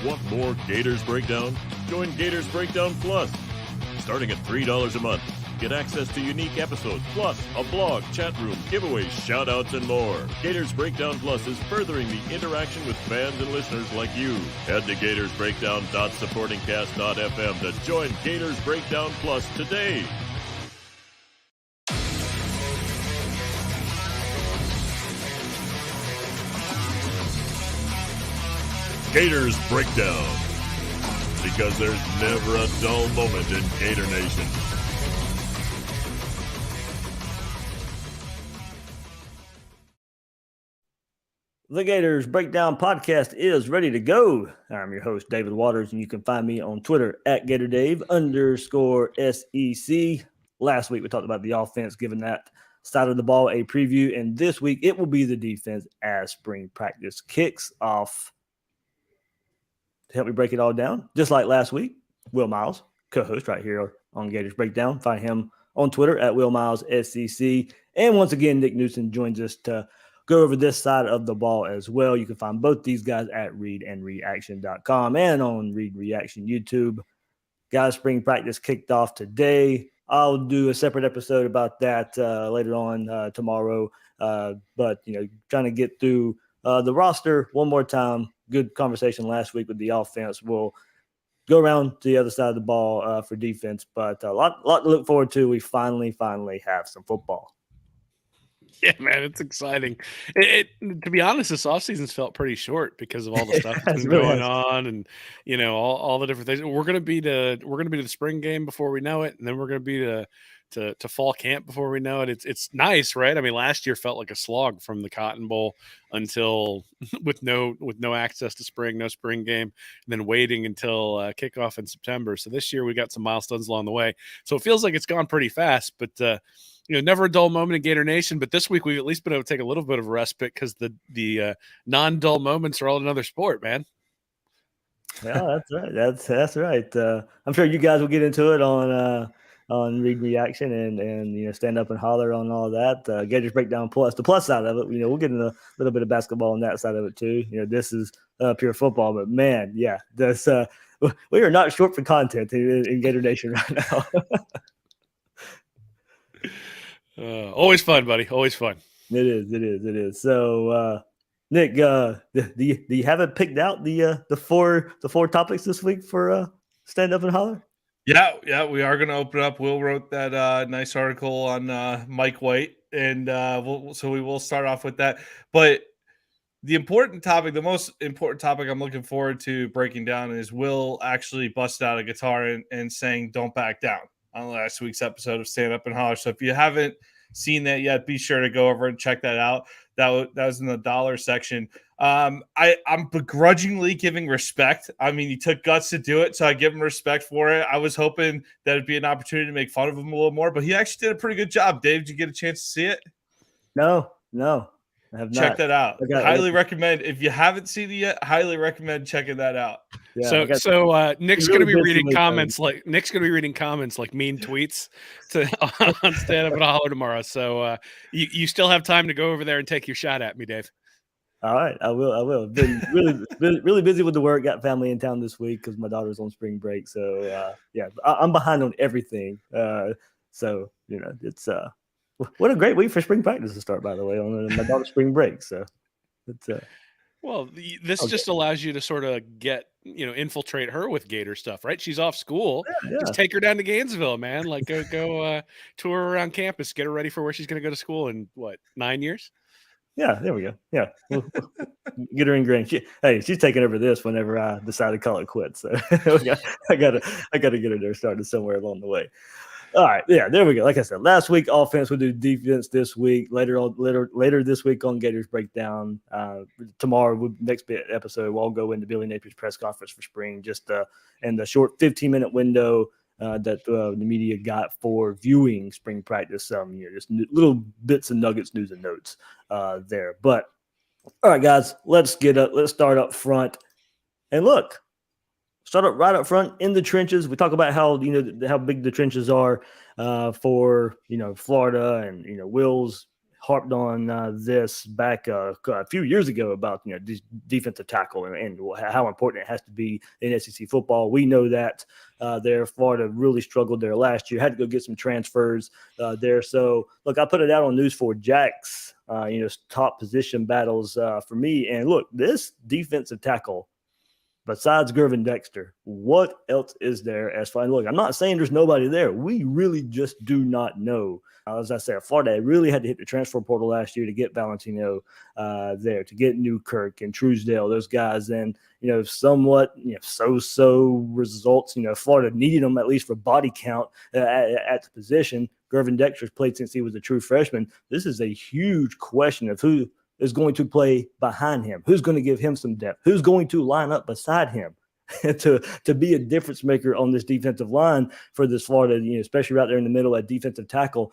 Want more Gators Breakdown? Join Gators Breakdown Plus. Starting at $3 a month, get access to unique episodes, plus a blog, chat room, giveaways, shout-outs, and more. Gators Breakdown Plus is furthering the interaction with fans and listeners like you. Head to gatorsbreakdown.supportingcast.fm to join Gators Breakdown Plus today. Gators Breakdown, because there's never a dull moment in Gator Nation. The Gators Breakdown podcast is ready to go. I'm your host, David Waters, and you can find me on Twitter at GatorDave_SEC. Last week, we talked about the offense, giving that side of the ball a preview, and this week, it will be the defense as spring practice kicks off. To help me break it all down, just like last week, Will Miles, co-host right here on Gators Breakdown. Find him on Twitter at WillMilesSEC. And once again, Nick Newsom joins us to go over this side of the ball as well. You can find both these guys at readandreaction.com and on Read Reaction YouTube. Guys, spring practice kicked off today. I'll do a separate episode about that later on tomorrow. But, trying to get through the roster one more time. Good conversation last week with the offense. We'll go around to the other side of the ball for defense, but a lot to look forward to. We finally have some football. Yeah, man, it's exciting. To be honest, this offseason's felt pretty short because of all the stuff that's been going on, and all the different things. We're gonna be to the spring game before we know it, and then we're gonna be to fall camp before we know it. It's nice, right? I mean, last year felt like a slog from the Cotton Bowl until with no access to spring, no spring game, and then waiting until kickoff in September. So this year we got some milestones along the way. So it feels like it's gone pretty fast, but never a dull moment in Gator Nation. But this week we've at least been able to take a little bit of a respite because the non-dull moments are all another sport, man. Yeah, that's right. That's right. I'm sure you guys will get into it on Read Reaction and stand up and holler on all that. Gators Breakdown Plus, the plus side of it. We'll get in a little bit of basketball on that side of it too. This is pure football, but man, yeah, that's we are not short for content in Gator Nation right now. Always fun, buddy. Always fun. It is. So, Nick, do you have it picked out the four topics this week for stand up and holler? Yeah, we are going to open up. Will wrote that nice article on Mike White, and we will start off with that. But the most important topic I'm looking forward to breaking down is Will actually busted out a guitar and saying "Don't Back Down" on last week's episode of Stand Up and Holler. So if you haven't seen that yet, be sure to go over and check that out. That was in the dollar section. I'm begrudgingly giving respect. I mean, he took guts to do it, so I give him respect for it. I was hoping that it'd be an opportunity to make fun of him a little more, but he actually did a pretty good job. Dave, did you get a chance to see it? No, I have not. Check that out. Highly recommend. If you haven't seen it yet, highly recommend checking that out. Yeah, so Nick's going to be reading comments like mean tweets on Stand Up and Holler tomorrow. So you still have time to go over there and take your shot at me, Dave. All right, I will. Been really busy with the work. Got family in town this week because my daughter's on spring break. So I'm behind on everything. So it's what a great week for spring practice to start. By the way, on my daughter's spring break. So it's well, this just allows you to sort of get infiltrate her with Gator stuff, right? She's off school. Yeah. Just take her down to Gainesville, man. Like go tour around campus, get her ready for where she's going to go to school in 9 years. Yeah, there we go. Yeah, we'll get her ingrained. She's taking over this whenever I decide to call it quits. So I gotta get her there started somewhere along the way. All right, yeah, there we go. Like I said, last week offense, we'll do defense this week. Later this week on Gators Breakdown. Tomorrow, next episode, we'll go into Billy Napier's press conference for spring. Just in the short 15-minute window that the media got for viewing spring practice. Just little bits and nuggets, news and notes there. But all right, guys, let's start up front and look. Start up right up front in the trenches. We talk about how big the trenches are for Florida and Will's harped on this back a few years ago about defensive tackle and how important it has to be in SEC football. We know that there. Florida really struggled there last year. Had to go get some transfers there. So look, I put it out on News4 Jack's top position battles for me. And look, this defensive tackle, besides Gervin Dexter, what else is there as far? Look, I'm not saying there's nobody there. We really just do not know. As I said, Florida really had to hit the transfer portal last year to get Valentino there, to get Newkirk and Truesdale, those guys. And, somewhat, so-so results. Florida needed them at least for body count at the position. Gervin Dexter's played since he was a true freshman. This is a huge question of who is going to play behind him, who's going to give him some depth, who's going to line up beside him to be a difference maker on this defensive line for this Florida, especially right there in the middle at defensive tackle.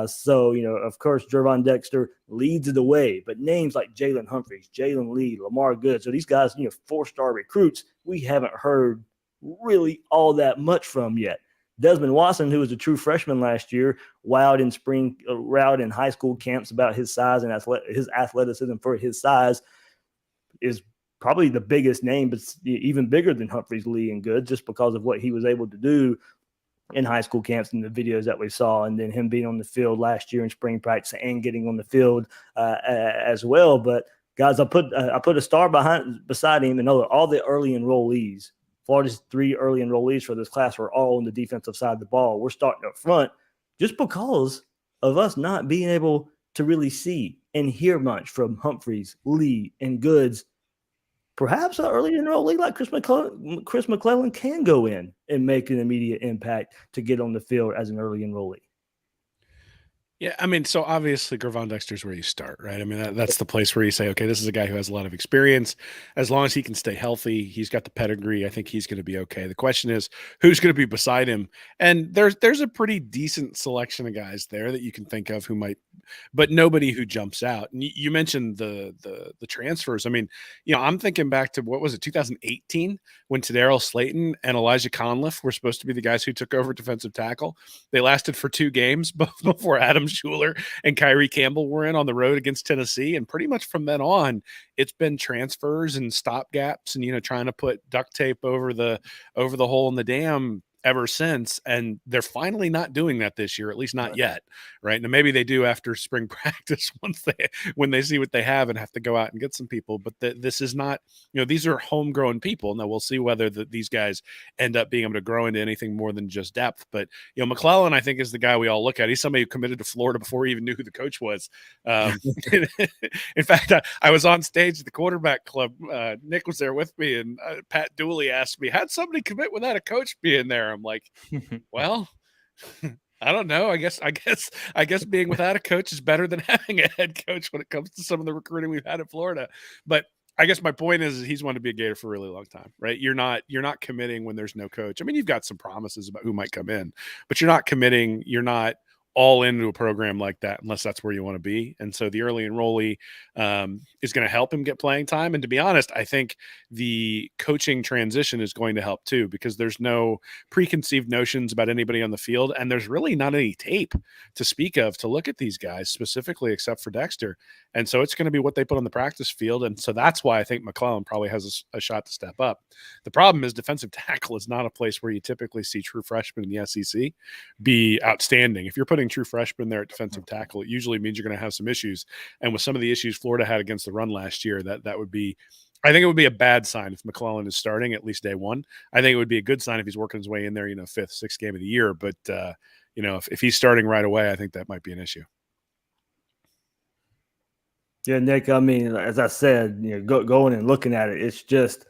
So, of course, Gervon Dexter leads the way, but names like Jalen Humphreys, Jalen Lee, Lamar Good, so these guys, 4-star recruits, we haven't heard really all that much from yet. Desmond Watson, who was a true freshman last year, wowed in high school camps about his size and his athleticism for his size, is probably the biggest name, but even bigger than Humphreys, Lee, and Good, just because of what he was able to do in high school camps and the videos that we saw, and then him being on the field last year in spring practice and getting on the field as well. But guys, I put a star beside him, and all the early enrollees. Florida's 3 early enrollees for this class were all on the defensive side of the ball. We're starting up front just because of us not being able to really see and hear much from Humphreys, Lee, and Goods. Perhaps an early enrollee like Chris McClellan can go in and make an immediate impact to get on the field as an early enrollee. Yeah, I mean, so obviously Gervon Dexter is where you start, right? I mean, that's the place where you say, okay, this is a guy who has a lot of experience. As long as he can stay healthy, he's got the pedigree. I think he's going to be okay. The question is, who's going to be beside him? And there's a pretty decent selection of guys there that you can think of who might, but nobody who jumps out. And you mentioned the transfers. I mean, I'm thinking back to, what was it, 2018, when Tadarius Slayton and Elijah Conliffe were supposed to be the guys who took over defensive tackle. They lasted for 2 games before Adam Schuler and Kyrie Campbell were in on the road against Tennessee. And pretty much from then on, it's been transfers and stopgaps and, trying to put duct tape over the hole in the dam ever since. And they're finally not doing that this year, at least not yet. Right. Now, maybe they do after spring practice when they see what they have and have to go out and get some people. But this is not, these are homegrown people. Now we'll see whether these guys end up being able to grow into anything more than just depth. But, McClellan, I think, is the guy we all look at. He's somebody who committed to Florida before he even knew who the coach was. In fact, I was on stage at the Quarterback Club. Nick was there with me, and Pat Dooley asked me, how'd somebody commit without a coach being there? I'm like, well, I don't know. I guess being without a coach is better than having a head coach when it comes to some of the recruiting we've had in Florida. But I guess my point is he's wanted to be a Gator for a really long time, right? You're not committing when there's no coach. I mean, you've got some promises about who might come in, but you're not committing. You're not all into a program like that unless that's where you want to be. And so the early enrollee is going to help him get playing time. And to be honest, I think the coaching transition is going to help too, because there's no preconceived notions about anybody on the field. And there's really not any tape to speak of to look at these guys specifically, except for Dexter. And so it's going to be what they put on the practice field. And so that's why I think McClellan probably has a shot to step up. The problem is defensive tackle is not a place where you typically see true freshmen in the SEC be outstanding. If you're putting true freshmen there at defensive tackle, it usually means you're going to have some issues. And with some of the issues Florida had against the run last year, that would be, I think it would be a bad sign if McClellan is starting at least day one. I think it would be a good sign if he's working his way in there, 5th, 6th game of the year. But, if he's starting right away, I think that might be an issue. Yeah, Nick, I mean, as I said, going and looking at it, it's just,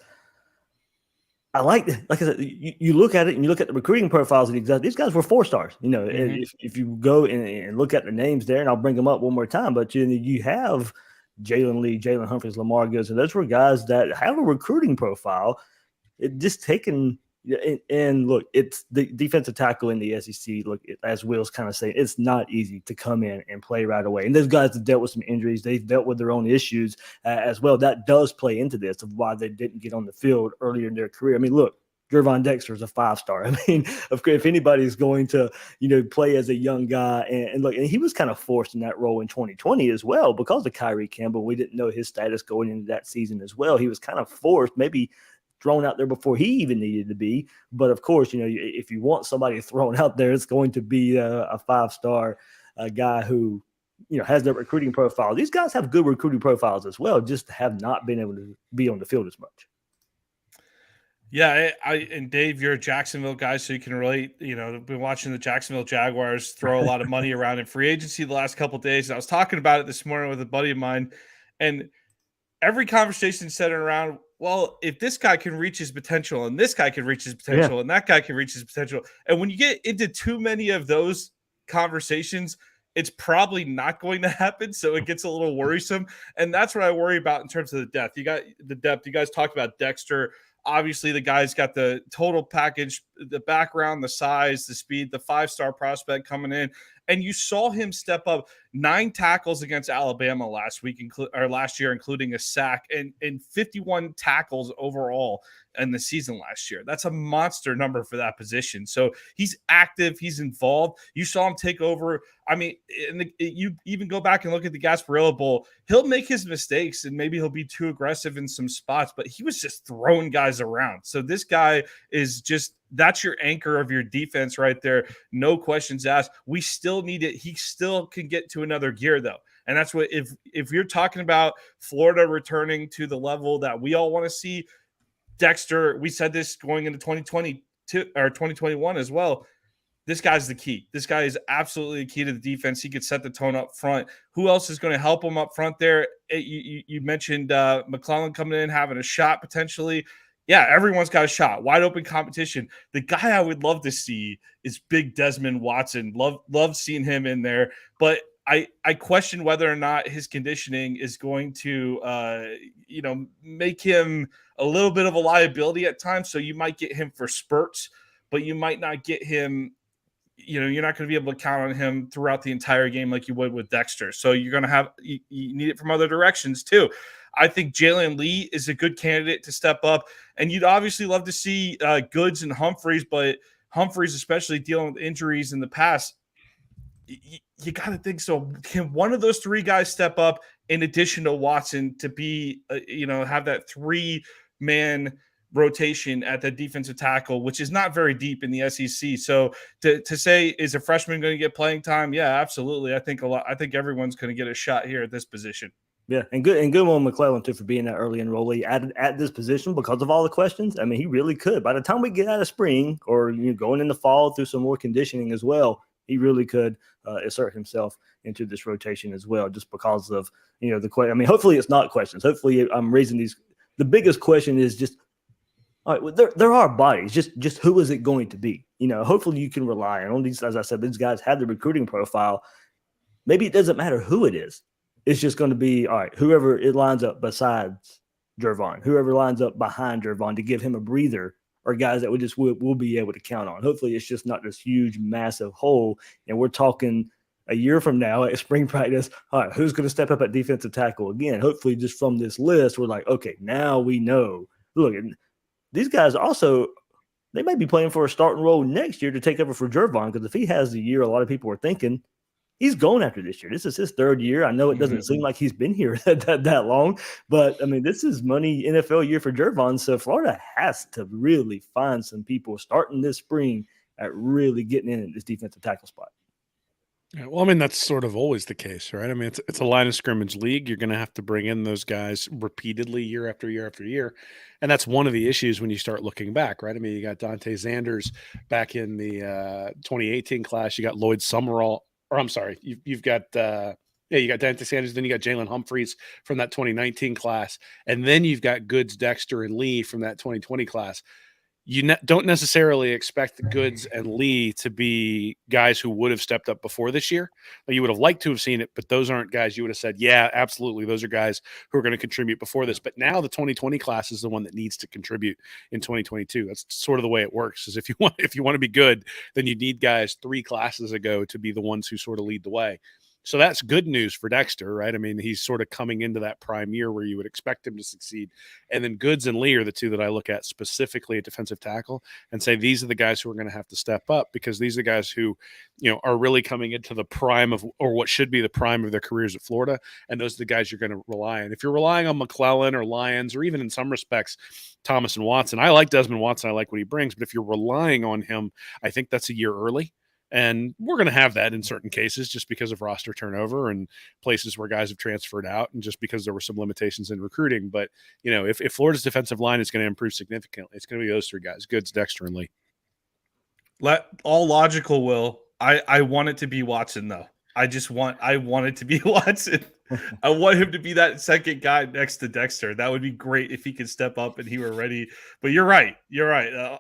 like I said, you look at it and you look at the recruiting profiles of these guys were 4 stars. If you go and look at the names there, and I'll bring them up one more time, but you have Jalen Lee, Jalen Humphreys, Lamar Goods, and those were guys that have a recruiting profile. It just taken. And look, it's the defensive tackle in the SEC. Look, as Will's kind of saying, it's not easy to come in and play right away. And those guys have dealt with some injuries. They've dealt with their own issues as well. That does play into this of why they didn't get on the field earlier in their career. I mean, look, Gervon Dexter is a 5-star. I mean, if anybody's going to, play as a young guy, and look, and he was kind of forced in that role in 2020 as well because of Kyrie Campbell. We didn't know his status going into that season as well. He was kind of forced, maybe thrown out there before he even needed to be. But of course, if you want somebody thrown out there, it's going to be a 5-star guy who, has their recruiting profile. These guys have good recruiting profiles as well, just have not been able to be on the field as much. Yeah, and Dave, you're a Jacksonville guy, so you can relate. I've been watching the Jacksonville Jaguars throw a lot of money around in free agency the last couple of days. And I was talking about it this morning with a buddy of mine, and every conversation centered around, well, if this guy can reach his potential, and this guy can reach his potential, and that guy can reach his potential. And when you get into too many of those conversations, it's probably not going to happen. So it gets a little worrisome. And that's what I worry about in terms of the depth. You guys talked about Dexter. Obviously, the guy's got the total package, the background, the size, the speed, the 5-star prospect coming in. And you saw him step up 9 tackles against Alabama last year, including a sack, and 51 tackles overall in the season last year. That's a monster number for that position. So he's active, he's involved. You saw him take over. I mean, you even go back and look at the Gasparilla Bowl. He'll make his mistakes, and maybe he'll be too aggressive in some spots, but he was just throwing guys around. So this guy is just, that's your anchor of your defense right there. No questions asked. We still need it. He still can get to another gear, though. And that's what, if you're talking about Florida returning to the level that we all want to see, Dexter, we said this going into 2022 or 2021 as well. This guy's the key. This guy is absolutely the key to the defense. He could set the tone up front. Who else is going to help him up front there? You mentioned McClellan coming in, having a shot potentially. Yeah, everyone's got a shot. Wide open competition. The guy I would love to see is big Desmond Watson. Love seeing him in there. But I question whether or not his conditioning is going to, make him a little bit of a liability at times. So you might get him for spurts, but you might not get him. You're not going to be able to count on him throughout the entire game like you would with Dexter. So you're going to have you need it from other directions too. I think Jalen Lee is a good candidate to step up, and you'd obviously love to see Goods and Humphreys, but Humphreys, especially dealing with injuries in the past, you got to think, so can one of those 3 guys step up in addition to Watson to be, have that 3-man rotation at the defensive tackle, which is not very deep in the SEC. So to say, is a freshman going to get playing time? Yeah, absolutely. I think everyone's going to get a shot here at this position. Yeah, and good on McClellan too for being that early enrollee at this position because of all the questions. I mean, he really could. By the time we get out of spring or going in the fall through some more conditioning as well, he really could assert himself into this rotation as well, just because of the question. I mean, hopefully it's not questions. Hopefully I'm raising these. The biggest question is just, all right, well, there are bodies. Just who is it going to be? Hopefully you can rely on these. As I said, these guys have the recruiting profile. Maybe it doesn't matter who it is. It's just going to be, all right, whoever it lines up besides Gervon, whoever lines up behind Gervon to give him a breather, or guys that we'll be able to count on. Hopefully it's just not this huge, massive hole. And we're talking a year from now at spring practice, all right, who's going to step up at defensive tackle again? Hopefully just from this list, we're like, okay, now we know. Look, these guys also, they might be playing for a starting role next year to take over for Gervon, because if he has the year a lot of people are thinking, he's going after this year. This is his 3rd year. I know it doesn't seem like he's been here that long, but I mean, this is money NFL year for Gervon. So Florida has to really find some people starting this spring at really getting in at this defensive tackle spot. Yeah, well, I mean, that's sort of always the case, right? I mean, it's a line of scrimmage league. You're going to have to bring in those guys repeatedly year after year after year. And that's one of the issues when you start looking back, right? I mean, you got Dante Zanders back in the 2018 class. You got Lloyd Summerall. Or I'm sorry, you've got you got Dante Sanders, then you got Jalen Humphreys from that 2019 class, and then you've got Goods, Dexter, and Lee from that 2020 class. You don't necessarily expect the Goods and Lee to be guys who would have stepped up before this year. You would have liked to have seen it, but those aren't guys you would have said, yeah, absolutely, those are guys who are going to contribute before this. But now the 2020 class is the one that needs to contribute in 2022. That's sort of the way it works. Is if you want to be good, then you need guys 3 classes ago to be the ones who sort of lead the way. So that's good news for Dexter, right? I mean, he's sort of coming into that prime year where you would expect him to succeed. And then Goods and Lee are the two that I look at specifically at defensive tackle and say these are the guys who are going to have to step up, because these are the guys who, are really coming into the prime of, or what should be the prime of their careers at Florida. And those are the guys you're going to rely on. If you're relying on McClellan or Lyons, or even in some respects, Thomas and Watson, I like Desmond Watson. I like what he brings. But if you're relying on him, I think that's a year early. And we're going to have that in certain cases just because of roster turnover and places where guys have transferred out, and just because there were some limitations in recruiting. But, if Florida's defensive line is going to improve significantly, it's going to be those three guys, Goods, Dexter, and Lee. All logical, Will. I want it to be Watson, though. I want it to be Watson. I want him to be that second guy next to Dexter. That would be great if he could step up and he were ready. But you're right.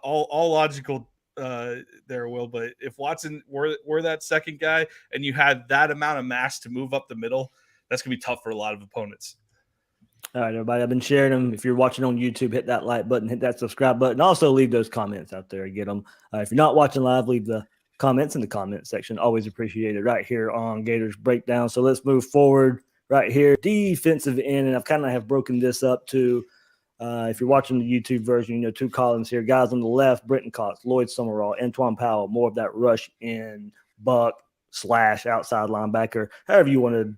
All logical there, Will. But if Watson were that second guy and you had that amount of mass to move up the middle, that's gonna be tough for a lot of opponents. All right, everybody, I've been sharing them. If you're watching on YouTube, hit that like button, hit that subscribe button. Also, leave those comments out there. Get them. If you're not watching live, leave the comments in the comment section. Always appreciated right here on Gators Breakdown. So let's move forward right here. Defensive end, and I've kind of have broken this up to if you're watching the YouTube version, two columns here. Guys on the left, Brenton Cox, Lloyd Summerall, Antoine Powell, more of that rush in buck / outside linebacker, however you want to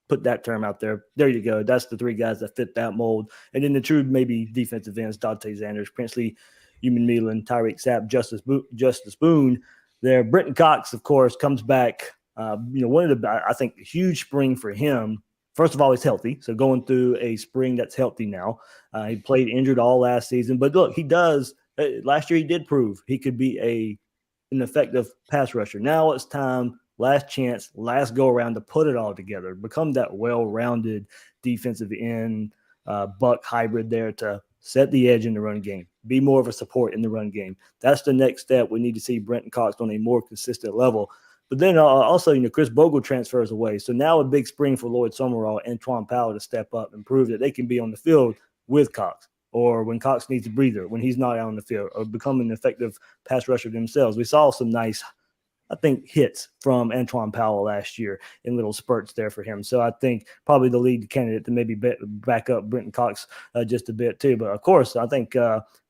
put that term out there. There you go. That's the three guys that fit that mold. And then the true maybe defensive ends, Dante Zanders, Princely, Human Meelan, Tyreek Sapp, Justice Boone. There, Brenton Cox, of course, comes back. One of the, I think, huge spring for him. First of all, he's healthy. So going through a spring that's healthy now. He played injured all last season. But look, he does. Last year he did prove he could be an effective pass rusher. Now it's time, last chance, last go around to put it all together. Become that well-rounded defensive end, buck hybrid there to set the edge in the run game. Be more of a support in the run game. That's the next step. We need to see Brenton Cox on a more consistent level. But then also, Chris Bogle transfers away. So now a big spring for Lloyd Summerall and Antoine Powell to step up and prove that they can be on the field with Cox, or when Cox needs a breather, when he's not out on the field, or become an effective pass rusher themselves. We saw some nice, I think, hits from Antoine Powell last year in little spurts there for him. So I think probably the lead candidate to maybe back up Brenton Cox just a bit too. But of course, I think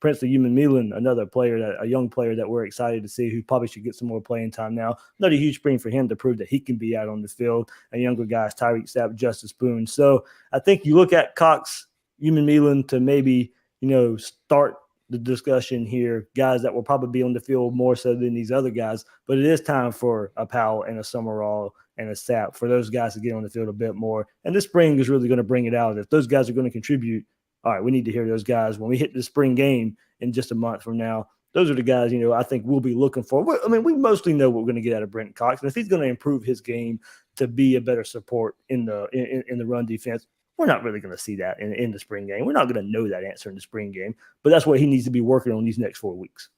Princely Human Meelan, another player, a young player that we're excited to see, who probably should get some more playing time now. Another huge spring for him to prove that he can be out on the field. And younger guys, Tyreek Sapp, Justice Boone. So I think you look at Cox, Human Meelan to maybe, start the discussion here, guys that will probably be on the field more so than these other guys. But it is time for a Powell and a Summerall and a Sapp for those guys to get on the field a bit more. And this spring is really going to bring it out. If those guys are going to contribute, all right, we need to hear those guys when we hit the spring game in just a month from now. Those are the guys, I think we'll be looking for. I mean, we mostly know what we're going to get out of Brenton Cox. And if he's going to improve his game to be a better support in the run defense, we're not really going to see that in the spring game. We're not going to know that answer in the spring game, but that's what he needs to be working on these next 4 weeks.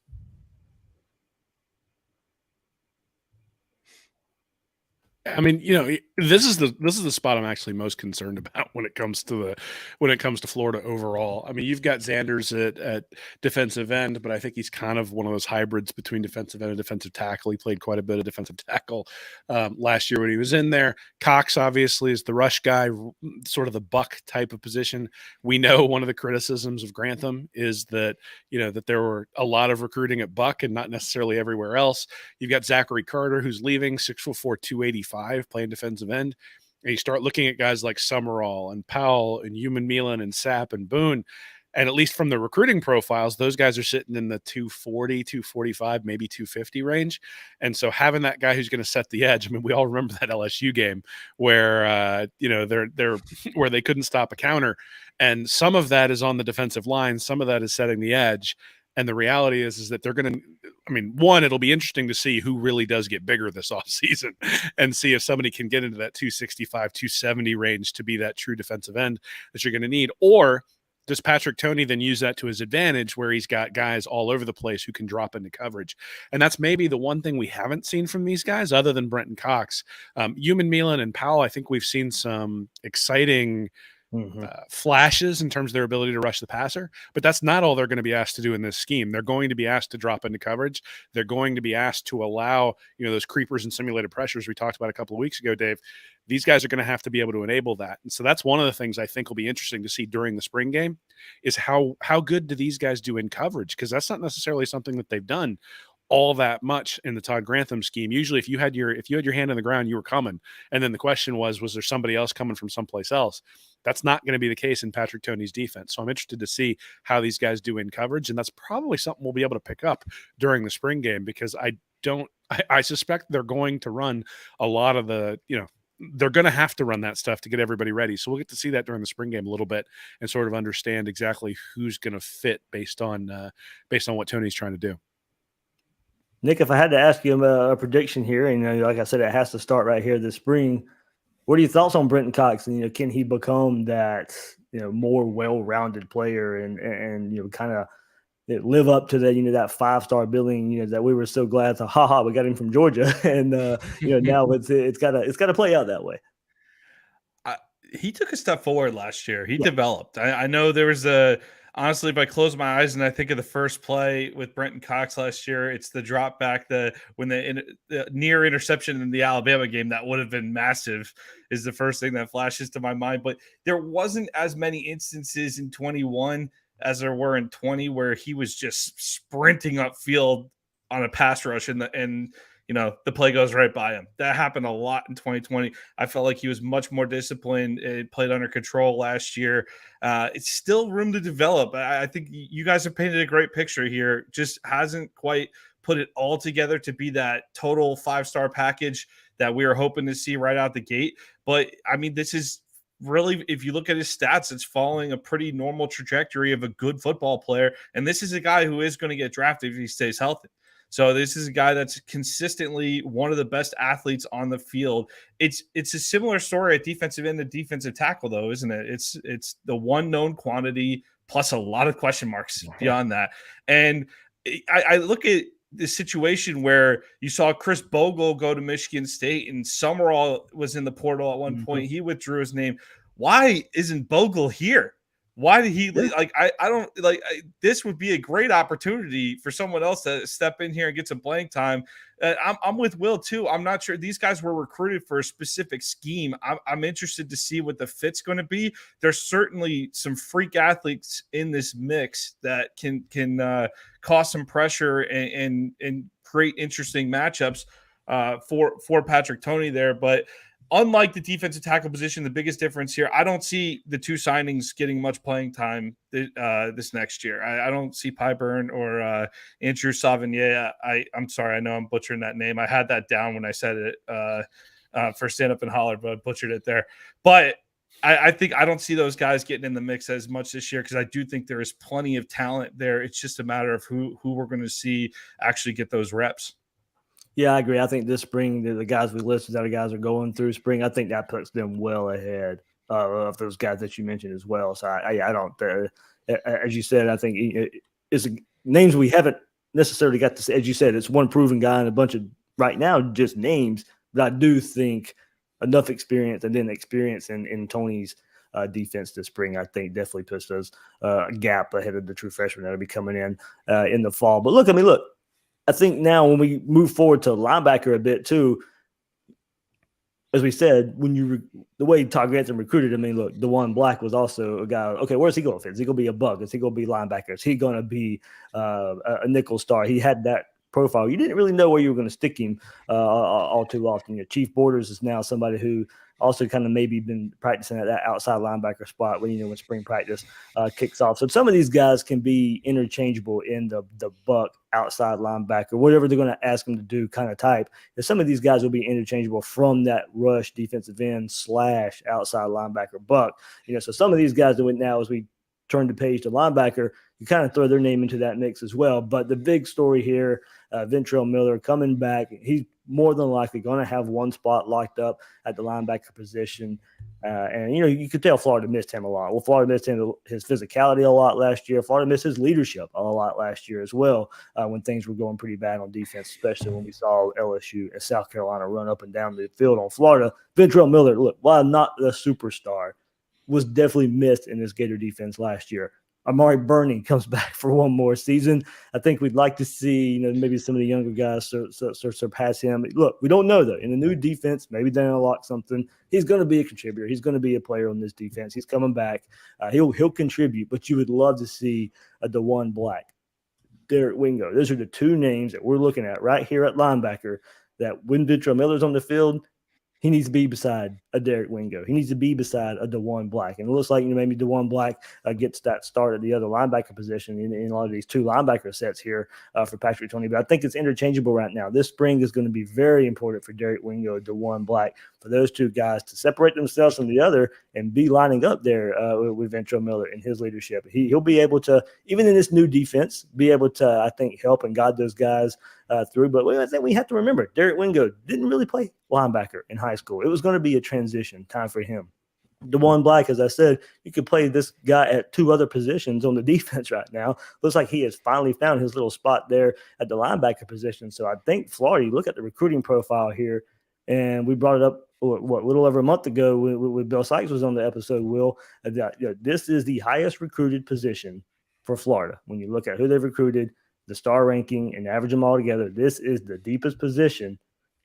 I mean, this is the spot I'm actually most concerned about when it comes to Florida overall. I mean, you've got Zanders at defensive end, but I think he's kind of one of those hybrids between defensive end and defensive tackle. He played quite a bit of defensive tackle last year when he was in there. Cox obviously is the rush guy, sort of the buck type of position. We know one of the criticisms of Grantham is that that there were a lot of recruiting at buck and not necessarily everywhere else. You've got Zachary Carter, who's leaving, 6'4", 285. Playing defensive end, and you start looking at guys like Summerall and Powell and Human Meelan and Sapp and Boone, and at least from the recruiting profiles, those guys are sitting in the 240, 245, maybe 250 range. And so having that guy who's going to set the edge, I mean, we all remember that LSU game where they're where they couldn't stop a counter, and some of that is on the defensive line, some of that is setting the edge. And the reality is that they're going to, it'll be interesting to see who really does get bigger this offseason and see if somebody can get into that 265, 270 range to be that true defensive end that you're going to need. Or does Patrick Toney then use that to his advantage where he's got guys all over the place who can drop into coverage? And that's maybe the one thing we haven't seen from these guys other than Brenton Cox. Human Meelan and Powell, I think we've seen some exciting flashes in terms of their ability to rush the passer, but that's not all they're going to be asked to do in this scheme. They're going to be asked to drop into coverage. They're going to be asked to allow, those creepers and simulated pressures we talked about a couple of weeks ago, Dave. These guys are going to have to be able to enable that. And so that's one of the things I think will be interesting to see during the spring game is how good do these guys do in coverage? Because that's not necessarily something that they've done all that much in the Todd Grantham scheme. Usually if you had your hand on the ground, you were coming. And then the question was there somebody else coming from someplace else? That's not going to be the case in Patrick Toney's defense. So I'm interested to see how these guys do in coverage. And that's probably something we'll be able to pick up during the spring game, because I suspect they're going to run a lot of the, they're going to have to run that stuff to get everybody ready. So we'll get to see that during the spring game a little bit and sort of understand exactly who's going to fit based on what Toney's trying to do. Nick, if I had to ask you a prediction here, and like I said, it has to start right here this spring. What are your thoughts on Brenton Cox? And can he become that more well-rounded player and kind of live up to that that 5-star billing that we were so glad to we got him from Georgia, and now it's got to play out that way. He took a step forward last year. He developed. I know there was honestly, if I close my eyes and I think of the first play with Brenton Cox last year, it's the drop back, when the near interception in the Alabama game that would have been massive is the first thing that flashes to my mind. But there wasn't as many instances in 21 as there were in 20 where he was just sprinting upfield on a pass rush and the play goes right by him. That happened a lot in 2020. I felt like he was much more disciplined. It played under control last year. It's still room to develop. I think you guys have painted a great picture here. Just hasn't quite put it all together to be that total 5-star package that we were hoping to see right out the gate. But I mean, this is really, if you look at his stats, it's following a pretty normal trajectory of a good football player. And this is a guy who is going to get drafted if he stays healthy. So this is a guy that's consistently one of the best athletes on the field. It's a similar story at defensive end and defensive tackle, though, isn't it? It's the one known quantity plus a lot of question marks beyond that. And I look at the situation where you saw Chris Bogle go to Michigan State and Summerall was in the portal at one point. He withdrew his name. Why isn't Bogle here? Why did he this would be a great opportunity for someone else to step in here and get some playing time. I'm with Will too. I'm not sure these guys were recruited for a specific scheme. I'm interested to see what the fit's going to be. There's certainly some freak athletes in this mix that can cause some pressure and create interesting matchups for Patrick Toney there, but. Unlike the defensive tackle position, the biggest difference here, I don't see the two signings getting much playing time this next year. I don't see Pyburn or Andrew Savigny. I'm sorry, I know I'm butchering that name. I had that down when I said it for Stand Up and Holler, but I butchered it there. But I think I don't see those guys getting in the mix as much this year because I do think there is plenty of talent there. It's just a matter of who we're going to see actually get those reps. Yeah, I agree. I think this spring, the guys we listed, that guys are going through spring. I think that puts them well ahead of those guys that you mentioned as well. So I don't, as you said, I think it's names we haven't necessarily got to say. As you said, it's one proven guy and a bunch of right now just names. But I do think enough experience and then experience in Toney's defense this spring, I think definitely puts us a gap ahead of the true freshmen that'll be coming in the fall. But look, I think now when we move forward to linebacker a bit too, as we said, when the way Todd Grantham recruited, look, DeJuan Black was also a guy. Okay, where's he going to fit? Is he going to be a bug? Is he going to be linebacker? Is he going to be a nickel star? He had that profile. You didn't really know where you were going to stick him all too often. Chief Borders is now somebody who also kind of maybe been practicing at that outside linebacker spot when spring practice kicks off. So some of these guys can be interchangeable in the buck outside linebacker, whatever they're going to ask them to do kind of type. And some of these guys will be interchangeable from that rush defensive end / outside linebacker buck. So some of these guys that went now as we turn the page to linebacker, you kind of throw their name into that mix as well. But the big story here, Ventrell Miller coming back, he's more than likely going to have one spot locked up at the linebacker position. And you could tell Florida missed him a lot. Well, Florida missed his physicality a lot last year. Florida missed his leadership a lot last year as well when things were going pretty bad on defense, especially when we saw LSU and South Carolina run up and down the field on Florida. Ventrell Miller, look, while not the superstar, was definitely missed in this Gator defense last year. Amari Burney comes back for one more season. I think we'd like to see, maybe some of the younger guys surpass him. Look, we don't know, though. In the new defense, maybe they unlock something. He's going to be a contributor. He's going to be a player on this defense. He's coming back. He'll contribute, but you would love to see a DeJuan Black, Derek Wingo. Those are the two names that we're looking at right here at linebacker, that when Ventrell Miller's on the field, he needs to be beside a Derek Wingo. He needs to be beside a DeJuan Black. And it looks like maybe DeJuan Black gets that start at the other linebacker position in a lot of these two linebacker sets here for Patrick Toney. But I think it's interchangeable right now. This spring is going to be very important for Derek Wingo and DeJuan Black, for those two guys to separate themselves from the other and be lining up there with Ventrell Miller and his leadership. He'll be able to, even in this new defense, be able to, I think, help and guide those guys through. But I think we have to remember, Derek Wingo didn't really play linebacker in high school. It was going to be a transition time for him. DeJuan Black, as I said, you could play this guy at two other positions on the defense right now. Looks like he has finally found his little spot there at the linebacker position. So I think Florida, you look at the recruiting profile here, and we brought it up a little over a month ago when Bill Sykes was on the episode, Will. This is the highest recruited position for Florida. When you look at who they've recruited, the star ranking, and average them all together, this is the deepest position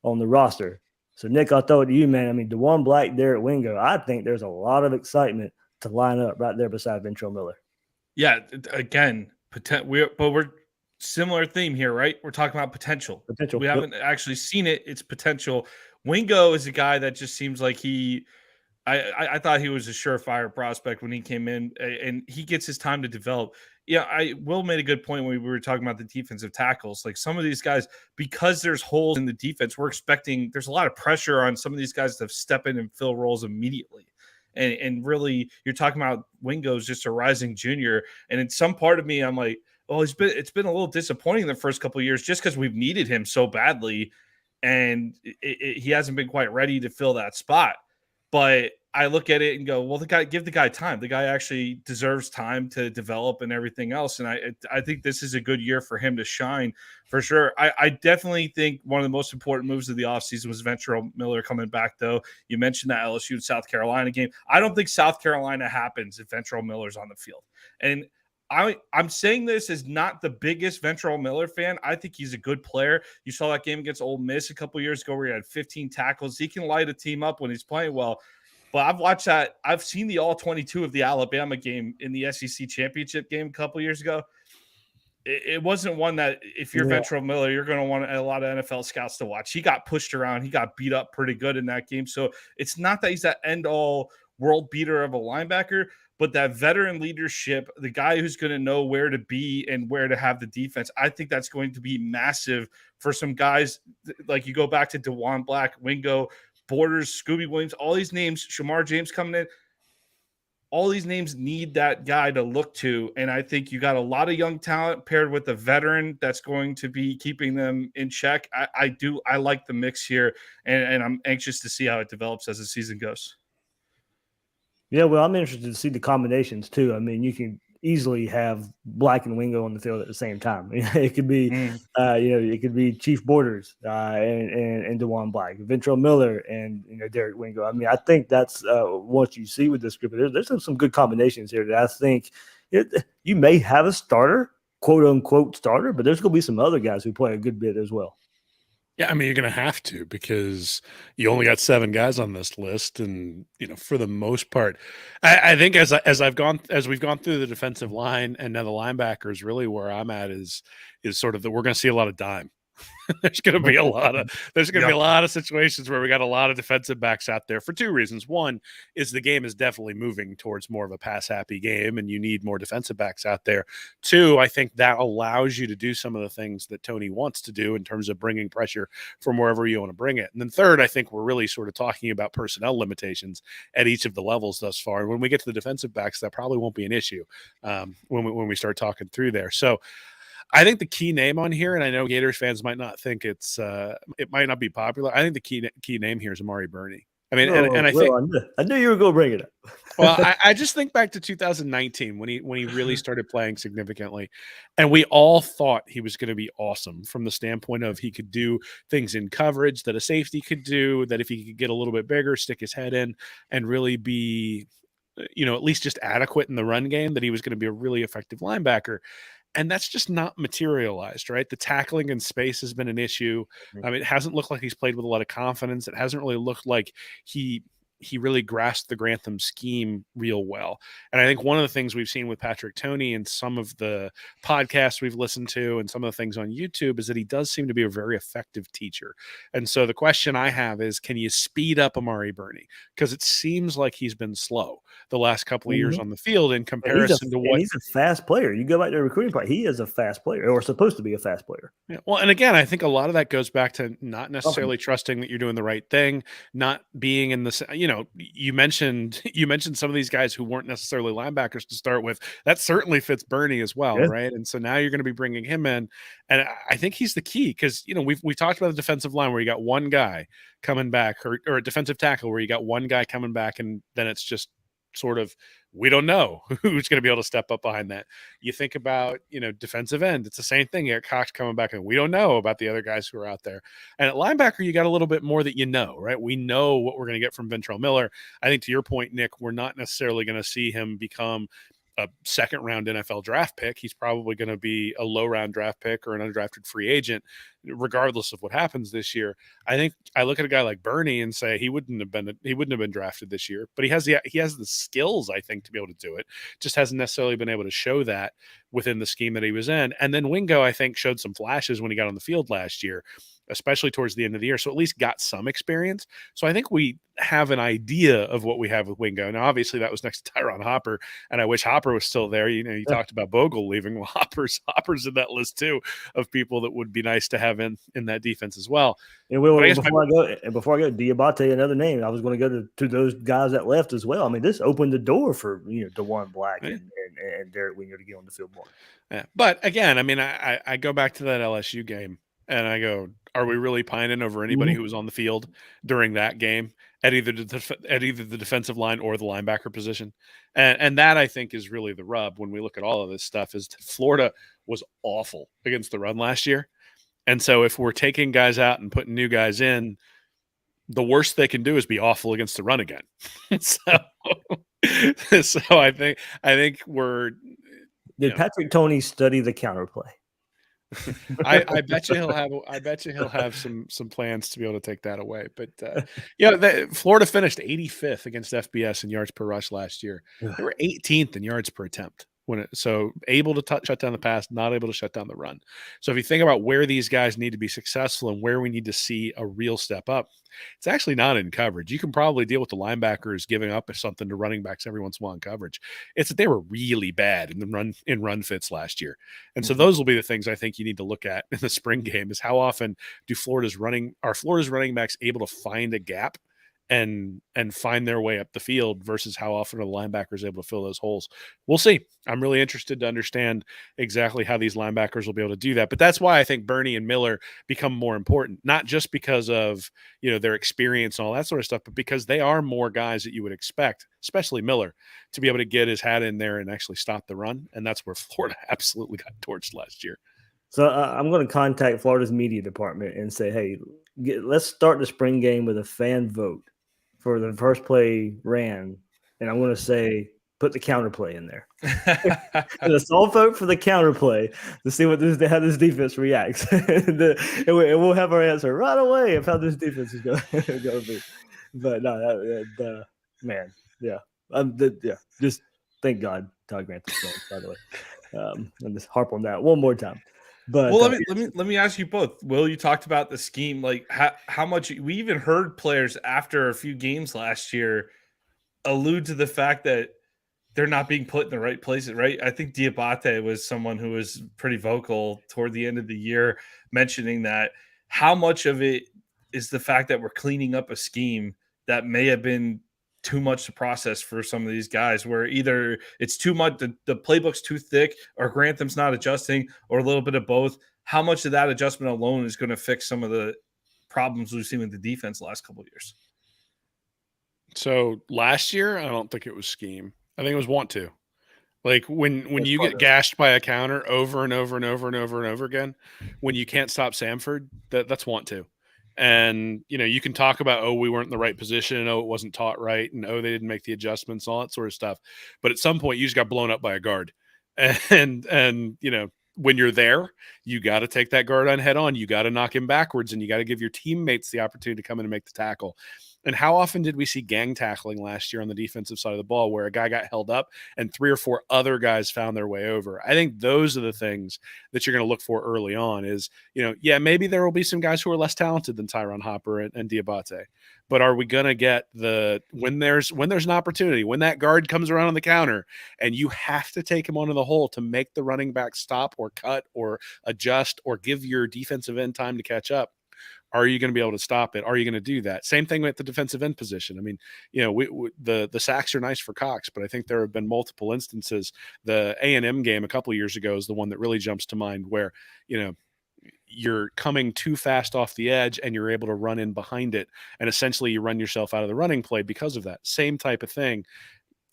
on the roster. So, Nick, I'll throw it to you, man. I mean, DeJuan Black, Derek Wingo, I think there's a lot of excitement to line up right there beside Ventrell Miller. Yeah, again, we're similar theme here, right? We're talking about potential. We haven't actually seen it. It's potential. Wingo is a guy that just seems like I thought he was a surefire prospect when he came in, and he gets his time to develop. Yeah, Will made a good point when we were talking about the defensive tackles. Like, some of these guys, because there's holes in the defense, we're expecting there's a lot of pressure on some of these guys to step in and fill roles immediately. And really, you're talking about Wingo's just a rising junior. And in some part of me, I'm like, oh, it's been a little disappointing the first couple of years just because we've needed him so badly. And he hasn't been quite ready to fill that spot. But I look at it and go, well, give the guy time. The guy actually deserves time to develop and everything else. And I think this is a good year for him to shine for sure. I definitely think one of the most important moves of the offseason was Ventrell Miller coming back, though. You mentioned that LSU and South Carolina game. I don't think South Carolina happens if Ventrell Miller's on the field. And I'm saying this as not the biggest Ventrell Miller fan. I think he's a good player. You saw that game against Ole Miss a couple years ago where he had 15 tackles. He can light a team up when he's playing well. But I've watched that. I've seen the all 22 of the Alabama game in the SEC championship game a couple years ago. It wasn't one that if you're Ventrell Miller, you're going to want a lot of NFL scouts to watch. He got pushed around. He got beat up pretty good in that game. So it's not that he's that end-all world beater of a linebacker, but that veteran leadership, the guy who's going to know where to be and where to have the defense, I think that's going to be massive for some guys. Like, you go back to DeJuan Black, Wingo, Borders, Scooby Williams, all these names, Shamar James coming in, all these names need that guy to look to. And I think you got a lot of young talent paired with a veteran that's going to be keeping them in check. I like the mix here, and I'm anxious to see how it develops as the season goes. Yeah, well, I'm interested to see the combinations too. I mean, you can easily have Black and Wingo on the field at the same time. It could be, it could be Chief Borders and DeJuan Black, Ventrell Miller, and Derek Wingo. I mean, I think that's what you see with this group. There's some good combinations here that I think you may have a starter, quote unquote starter, but there's going to be some other guys who play a good bit as well. Yeah, I mean, you're going to have to, because you only got 7 guys on this list, and for the most part, I think as we've gone through the defensive line and now the linebackers, really where I'm at is sort of that we're going to see a lot of dime. There's going to be a lot of situations where we got a lot of defensive backs out there for 2 reasons. One is the game is definitely moving towards more of a pass happy game, and you need more defensive backs out there. 2, I think that allows you to do some of the things that Toney wants to do in terms of bringing pressure from wherever you want to bring it. And then 3rd, I think we're really sort of talking about personnel limitations at each of the levels thus far. And when we get to the defensive backs, that probably won't be an issue when we start talking through there. So I think the key name on here, and I know Gators fans might not think it might not be popular. I think the key name here is Amari Burney. I mean, and I think I knew you were going to bring it up. Well, I just think back to 2019 when he really started playing significantly, and we all thought he was going to be awesome from the standpoint of he could do things in coverage that a safety could do, that if he could get a little bit bigger, stick his head in, and really be at least just adequate in the run game, that he was going to be a really effective linebacker. And that's just not materialized, right? The tackling in space has been an issue. It hasn't looked like he's played with a lot of confidence. It hasn't really looked like he really grasped the Grantham scheme real well. And I think one of the things we've seen with Patrick Toney and some of the podcasts we've listened to and some of the things on YouTube is that he does seem to be a very effective teacher. And so the question I have is, can you speed up Amari Burney? Because it seems like he's been slow the last couple of years on the field in comparison to what he's a fast player. You go back to the recruiting part, he is a fast player, or supposed to be a fast player. Yeah, well, and again, I think a lot of that goes back to not necessarily trusting that you're doing the right thing, not being in the, you mentioned some of these guys who weren't necessarily linebackers to start with. That certainly fits Burney as well, right? And so now you're going to be bringing him in, and I think he's the key because we talked about the defensive line where you got one guy coming back, or a defensive tackle where you got one guy coming back, and then it's just sort of, we don't know who's going to be able to step up behind that. You think about, defensive end, it's the same thing. Eric Cox coming back, and we don't know about the other guys who are out there. And at linebacker, you got a little bit more that right? We know what we're going to get from Ventrell Miller. I think to your point, Nick, we're not necessarily going to see him become a second-round NFL draft pick. He's probably going to be a low-round draft pick or an undrafted free agent, regardless of what happens this year. I think I look at a guy like Burney and say he wouldn't have been drafted this year, but he has the skills, I think, to be able to do it. Just hasn't necessarily been able to show that within the scheme that he was in. And then Wingo, I think, showed some flashes when he got on the field last year, especially towards the end of the year. So at least got some experience. So I think we have an idea of what we have with Wingo. Now, obviously, that was next to Tyron Hopper, and I wish Hopper was still there. You talked about Bogle leaving. Well, Hopper's in that list too of people that would be nice to have in that defense as well. And before I go, Diabate, another name. I was going to go to those guys that left as well. I mean, this opened the door for DeJuan Black and Derek Winger to get on the field more. Yeah. But again, I mean, I go back to that LSU game and I go, are we really pining over anybody who was on the field during that game at either the defensive line or the linebacker position? And that, I think, is really the rub when we look at all of this stuff, is Florida was awful against the run last year. And so if we're taking guys out and putting new guys in, the worst they can do is be awful against the run again. So I think we're. Did Patrick Toney study the counterplay? I bet you he'll have some plans to be able to take that away. But Florida finished 85th against FBS in yards per rush last year. They were 18th in yards per attempt. So able to shut down the pass, not able to shut down the run. So if you think about where these guys need to be successful and where we need to see a real step up, it's actually not in coverage. You can probably deal with the linebackers giving up something to running backs every once in a while in coverage. It's that they were really bad in run fits last year. And so those will be the things I think you need to look at in the spring game, is how often are Florida's running backs able to find a gap and find their way up the field versus how often are the linebackers able to fill those holes. We'll see. I'm really interested to understand exactly how these linebackers will be able to do that. But that's why I think Burney and Miller become more important, not just because of, their experience and all that sort of stuff, but because they are more guys that you would expect, especially Miller, to be able to get his hat in there and actually stop the run. And that's where Florida absolutely got torched last year. So I'm going to contact Florida's media department and say, hey, let's start the spring game with a fan vote for the first play ran, and I'm going to say put the counterplay in there. And let's all vote for the counterplay to see how this defense reacts, and we'll have our answer right away of how this defense is going to be. But no, man, just thank God Todd Grantham's going, by the way. And just harp on that one more time. But let me ask you both. Will, you talked about the scheme, like how much we even heard players after a few games last year allude to the fact that they're not being put in the right places, right? I think Diabate was someone who was pretty vocal toward the end of the year, mentioning that. How much of it is the fact that we're cleaning up a scheme that may have been too much to process for some of these guys, where either it's too much, the playbook's too thick, or Grantham's not adjusting, or a little bit of both? How much of that adjustment alone is going to fix some of the problems we've seen with the defense the last couple of years? So last year, I don't think it was scheme. I think it was want to. Like when you get gashed by a counter over and over and over and over and over again, when you can't stop Samford, that's want to. And, you can talk about, oh, we weren't in the right position. Oh, it wasn't taught right. And, oh, they didn't make the adjustments, all that sort of stuff. But at some point, you just got blown up by a guard. And when you're there, you got to take that guard on head on. You got to knock him backwards, and you got to give your teammates the opportunity to come in and make the tackle. And how often did we see gang tackling last year on the defensive side of the ball where a guy got held up and 3 or 4 other guys found their way over? I think those are the things that you're going to look for early on is, maybe there will be some guys who are less talented than Tyron Hopper and Diabate. But are we going to get when there's an opportunity, when that guard comes around on the counter and you have to take him onto the hole to make the running back stop or cut or adjust or give your defensive end time to catch up? Are you going to be able to stop it? Are you going to do that? Same thing with the defensive end position. I mean, the sacks are nice for Cox, but I think there have been multiple instances. The A&M game a couple of years ago is the one that really jumps to mind where, you're coming too fast off the edge and you're able to run in behind it. And essentially you run yourself out of the running play because of that. Same type of thing.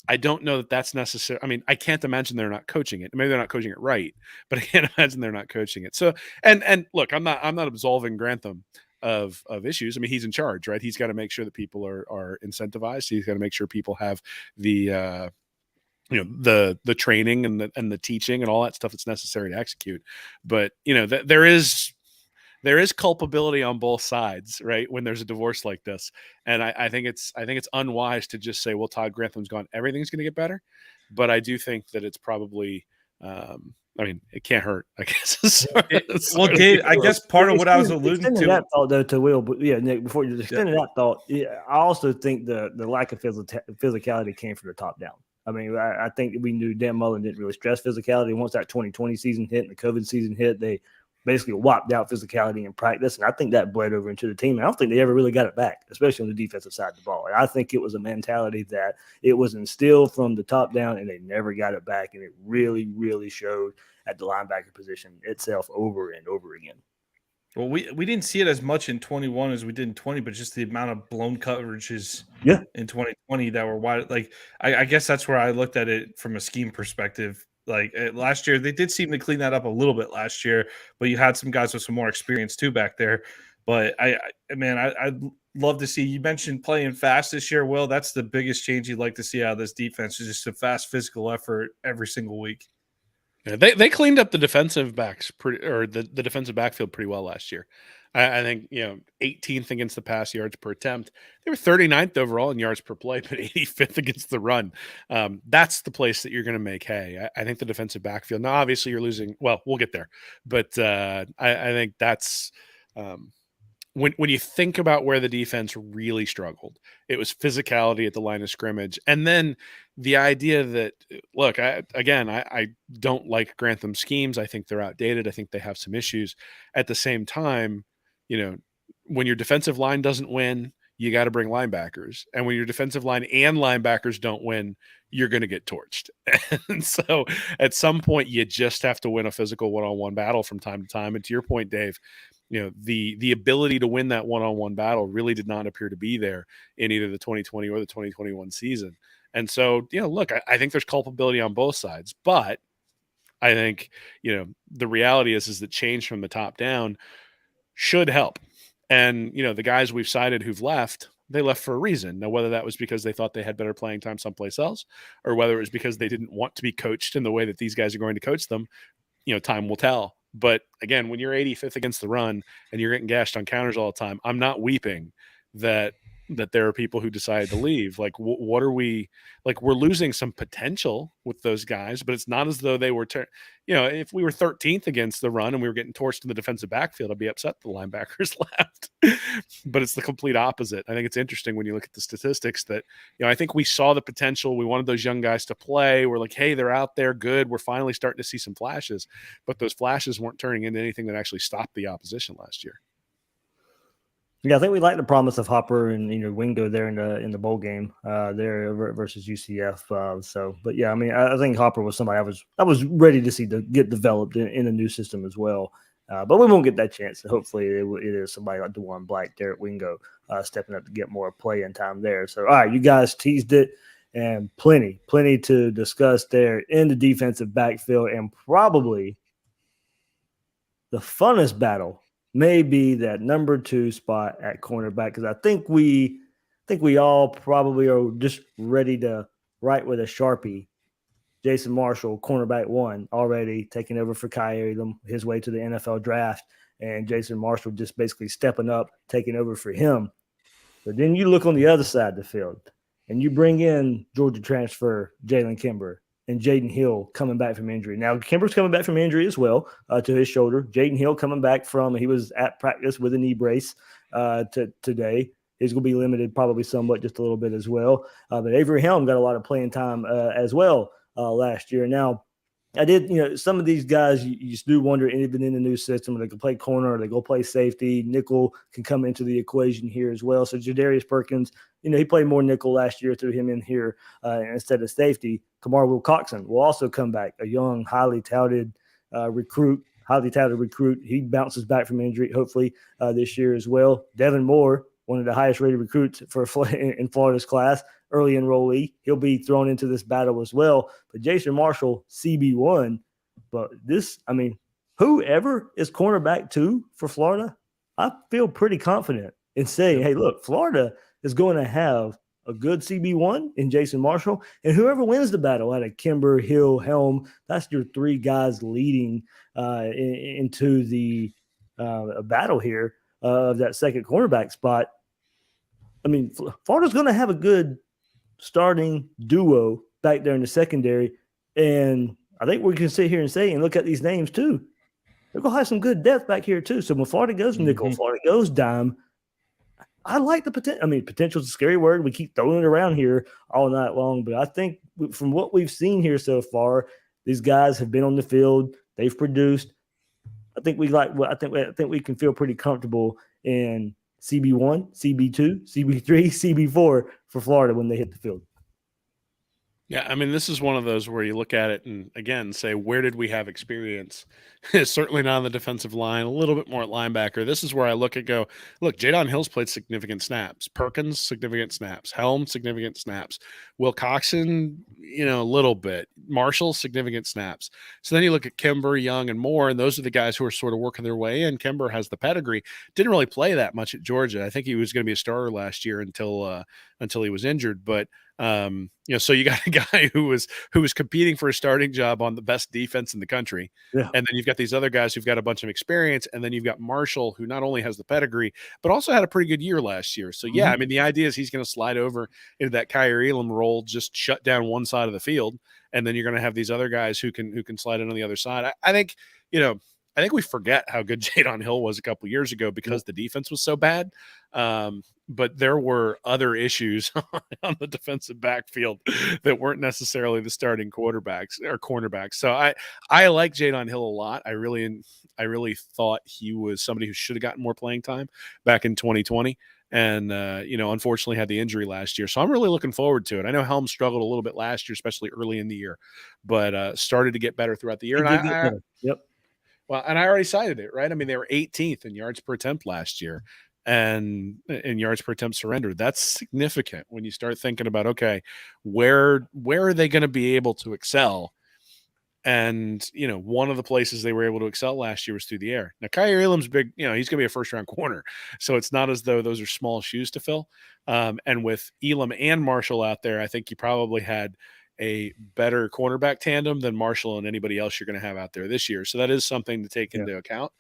I don't know that that's necessary. I mean, I can't imagine they're not coaching it. Maybe they're not coaching it right, but I can't imagine they're not coaching it. So, and look, I'm not absolving Grantham of issues. I mean, he's in charge, right? He's got to make sure that people are incentivized. He's got to make sure people have the the training and the teaching and all that stuff that's necessary to execute. But there is culpability on both sides, right? When there's a divorce like this, and I think it's unwise to just say, well, Todd Grantham's gone, everything's going to get better. But I do think that it's probably, I mean, it can't hurt, I guess. Well, Gabe, I guess part of what I was alluding to that thought, though, to Will, but yeah, Nick, before you extended that thought, I also think the lack of physicality came from the top down. I mean, I think we knew Dan Mullen didn't really stress physicality. Once that 2020 season hit and the COVID season hit, they basically wiped out physicality in practice. And I think that bled over into the team. I don't think they ever really got it back, especially on the defensive side of the ball. And I think it was a mentality that it was instilled from the top down and they never got it back. And it really, really showed at the linebacker position itself over and over again. Well, we didn't see it as much in 21 as we did in 20, but just the amount of blown coverages in 2020 that were wide. Like, I guess that's where I looked at it from a scheme perspective. Like last year, they did seem to clean that up a little bit last year, but you had some guys with some more experience too back there. But I'd love to see, you mentioned playing fast this year. Will, that's the biggest change you'd like to see out of this defense, is just a fast physical effort every single week. Yeah, they cleaned up the defensive backs the defensive backfield pretty well last year. I think 18th against the pass yards per attempt. They were 39th overall in yards per play, but 85th against the run. That's the place that you're going to make hay. I think the defensive backfield. Now, obviously, you're losing. Well, we'll get there, but I think that's when you think about where the defense really struggled. It was physicality at the line of scrimmage, and then the idea that, look, I don't like Grantham's schemes. I think they're outdated. I think they have some issues. At the same time, when your defensive line doesn't win, you got to bring linebackers. And when your defensive line and linebackers don't win, you're going to get torched. And so at some point, you just have to win a physical one-on-one battle from time to time. And to your point, Dave, the ability to win that one-on-one battle really did not appear to be there in either the 2020 or the 2021 season. And so, look, I think there's culpability on both sides, but I think, the reality is that change from the top down should help. And, the guys we've cited who've left, they left for a reason. Now, whether that was because they thought they had better playing time someplace else, or whether it was because they didn't want to be coached in the way that these guys are going to coach them, time will tell. But again, when you're 85th against the run and you're getting gashed on counters all the time, I'm not weeping that there are people who decided to leave. Like, what are we, like, we're losing some potential with those guys, but it's not as though they were, if we were 13th against the run and we were getting torched in the defensive backfield, I'd be upset the linebackers left. But it's the complete opposite. I think it's interesting when you look at the statistics that, I think we saw the potential. We wanted those young guys to play. We're like, hey, they're out there, good. We're finally starting to see some flashes, but those flashes weren't turning into anything that actually stopped the opposition last year. Yeah, I think we like the promise of Hopper and Wingo there in the bowl game there versus UCF. But yeah, I mean, I think Hopper was somebody I was ready to see get developed in a new system as well. But we won't get that chance. Hopefully, it is somebody like DeJuan Black, Derek Wingo, stepping up to get more play and time there. So, all right, you guys teased it, and plenty to discuss there in the defensive backfield, and probably the funnest battle may be that number 2 spot at cornerback, because I think we all probably are just ready to write with a Sharpie Jason Marshall, cornerback 1, already taking over for Kyle Elam, his way to the NFL draft, and Jason Marshall just basically stepping up, taking over for him. But then you look on the other side of the field, and you bring in Georgia transfer Jalen Kimber and Jaden Hill coming back from injury. Now, Kimber's coming back from injury as well to his shoulder. Jaden Hill coming back he was at practice with a knee brace today. He's going to be limited probably somewhat, just a little bit as well. But Avery Helm got a lot of playing time as well last year. Now, I did, some of these guys, you just do wonder, even in the new system, they can play corner or they go play safety. Nickel can come into the equation here as well. So Jadarius Perkins, he played more nickel last year, threw him in here instead of safety. Kamar Wilcoxon will also come back, a young, highly touted recruit. He bounces back from injury, hopefully, this year as well. Devin Moore, one of the highest rated recruits in Florida's class, early enrollee. He'll be thrown into this battle as well. But Jason Marshall, CB1. But whoever is cornerback 2 for Florida, I feel pretty confident in saying, hey, look, Florida is going to have a good CB1 in Jason Marshall. And whoever wins the battle out of Kimber, Hill, Helm, that's your 3 guys leading into the battle here of that second cornerback spot. Florida's going to have a good starting duo back there in the secondary. And I think we can sit here and say, and look at these names too, they're going to have some good depth back here too. So when Florida goes nickel, Florida goes dime, I like the potential. Potential is a scary word. We keep throwing it around here all night long. But I think from what we've seen here so far, these guys have been on the field. They've produced. I think we can feel pretty comfortable in CB1, CB2, CB3, CB4 for Florida when they hit the field. Yeah, this is one of those where you look at it and, again, say, where did we have experience? Certainly not on the defensive line, a little bit more at linebacker. This is where I look, Jadon Hill's played significant snaps. Perkins, significant snaps. Helm, significant snaps. Wilcoxon, a little bit. Marshall, significant snaps. So then you look at Kimber, Young, and Moore, and those are the guys who are sort of working their way in. Kimber has the pedigree. Didn't really play that much at Georgia. I think he was going to be a starter last year until he was injured, but so you got a guy who was competing for a starting job on the best defense in the country. Yeah. And then you've got these other guys who've got a bunch of experience. And then you've got Marshall, who not only has the pedigree, but also had a pretty good year last year. So yeah, the idea is he's going to slide over into that Kyle Elam role, just shut down one side of the field. And then you're going to have these other guys who can slide in on the other side. I think we forget how good Jadon Hill was a couple years ago because the defense was so bad. But there were other issues on the defensive backfield that weren't necessarily the starting quarterbacks or cornerbacks. So I like Jadon Hill a lot. I really thought he was somebody who should have gotten more playing time back in 2020. And, unfortunately had the injury last year. So I'm really looking forward to it. I know Helm struggled a little bit last year, especially early in the year, but started to get better throughout the year. Well, and I already cited it, right? They were 18th in yards per attempt last year and in yards per attempt surrendered. That's significant when you start thinking about, okay, where are they going to be able to excel? And, one of the places they were able to excel last year was through the air. Now, Kyle Elam's big, he's going to be a first-round corner. So it's not as though those are small shoes to fill. And with Elam and Marshall out there, I think you probably had a better cornerback tandem than Marshall and anybody else you're going to have out there this year. So that is something to take into account.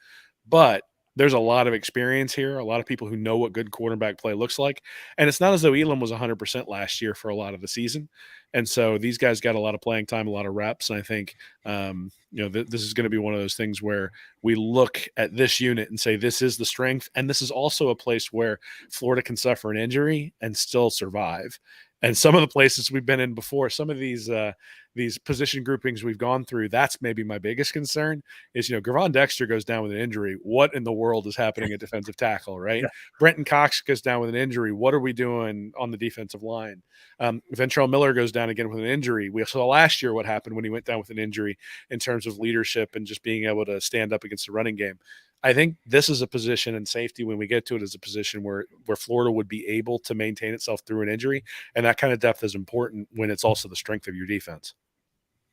But there's a lot of experience here, a lot of people who know what good quarterback play looks like. And it's not as though Elam was 100% last year for a lot of the season. And so these guys got a lot of playing time, a lot of reps. And I think, this is going to be one of those things where we look at this unit and say, this is the strength. And this is also a place where Florida can suffer an injury and still survive. And some of the places we've been in before, some of these position groupings we've gone through, that's maybe my biggest concern is, Gravon Dexter goes down with an injury. What in the world is happening at defensive tackle, right? Yeah. Brenton Cox goes down with an injury. What are we doing on the defensive line? Ventrell Miller goes down again with an injury. We saw last year what happened when he went down with an injury in terms of leadership and just being able to stand up against the running game. I think this is a position in safety when we get to it is a position where Florida would be able to maintain itself through an injury. And that kind of depth is important when it's also the strength of your defense.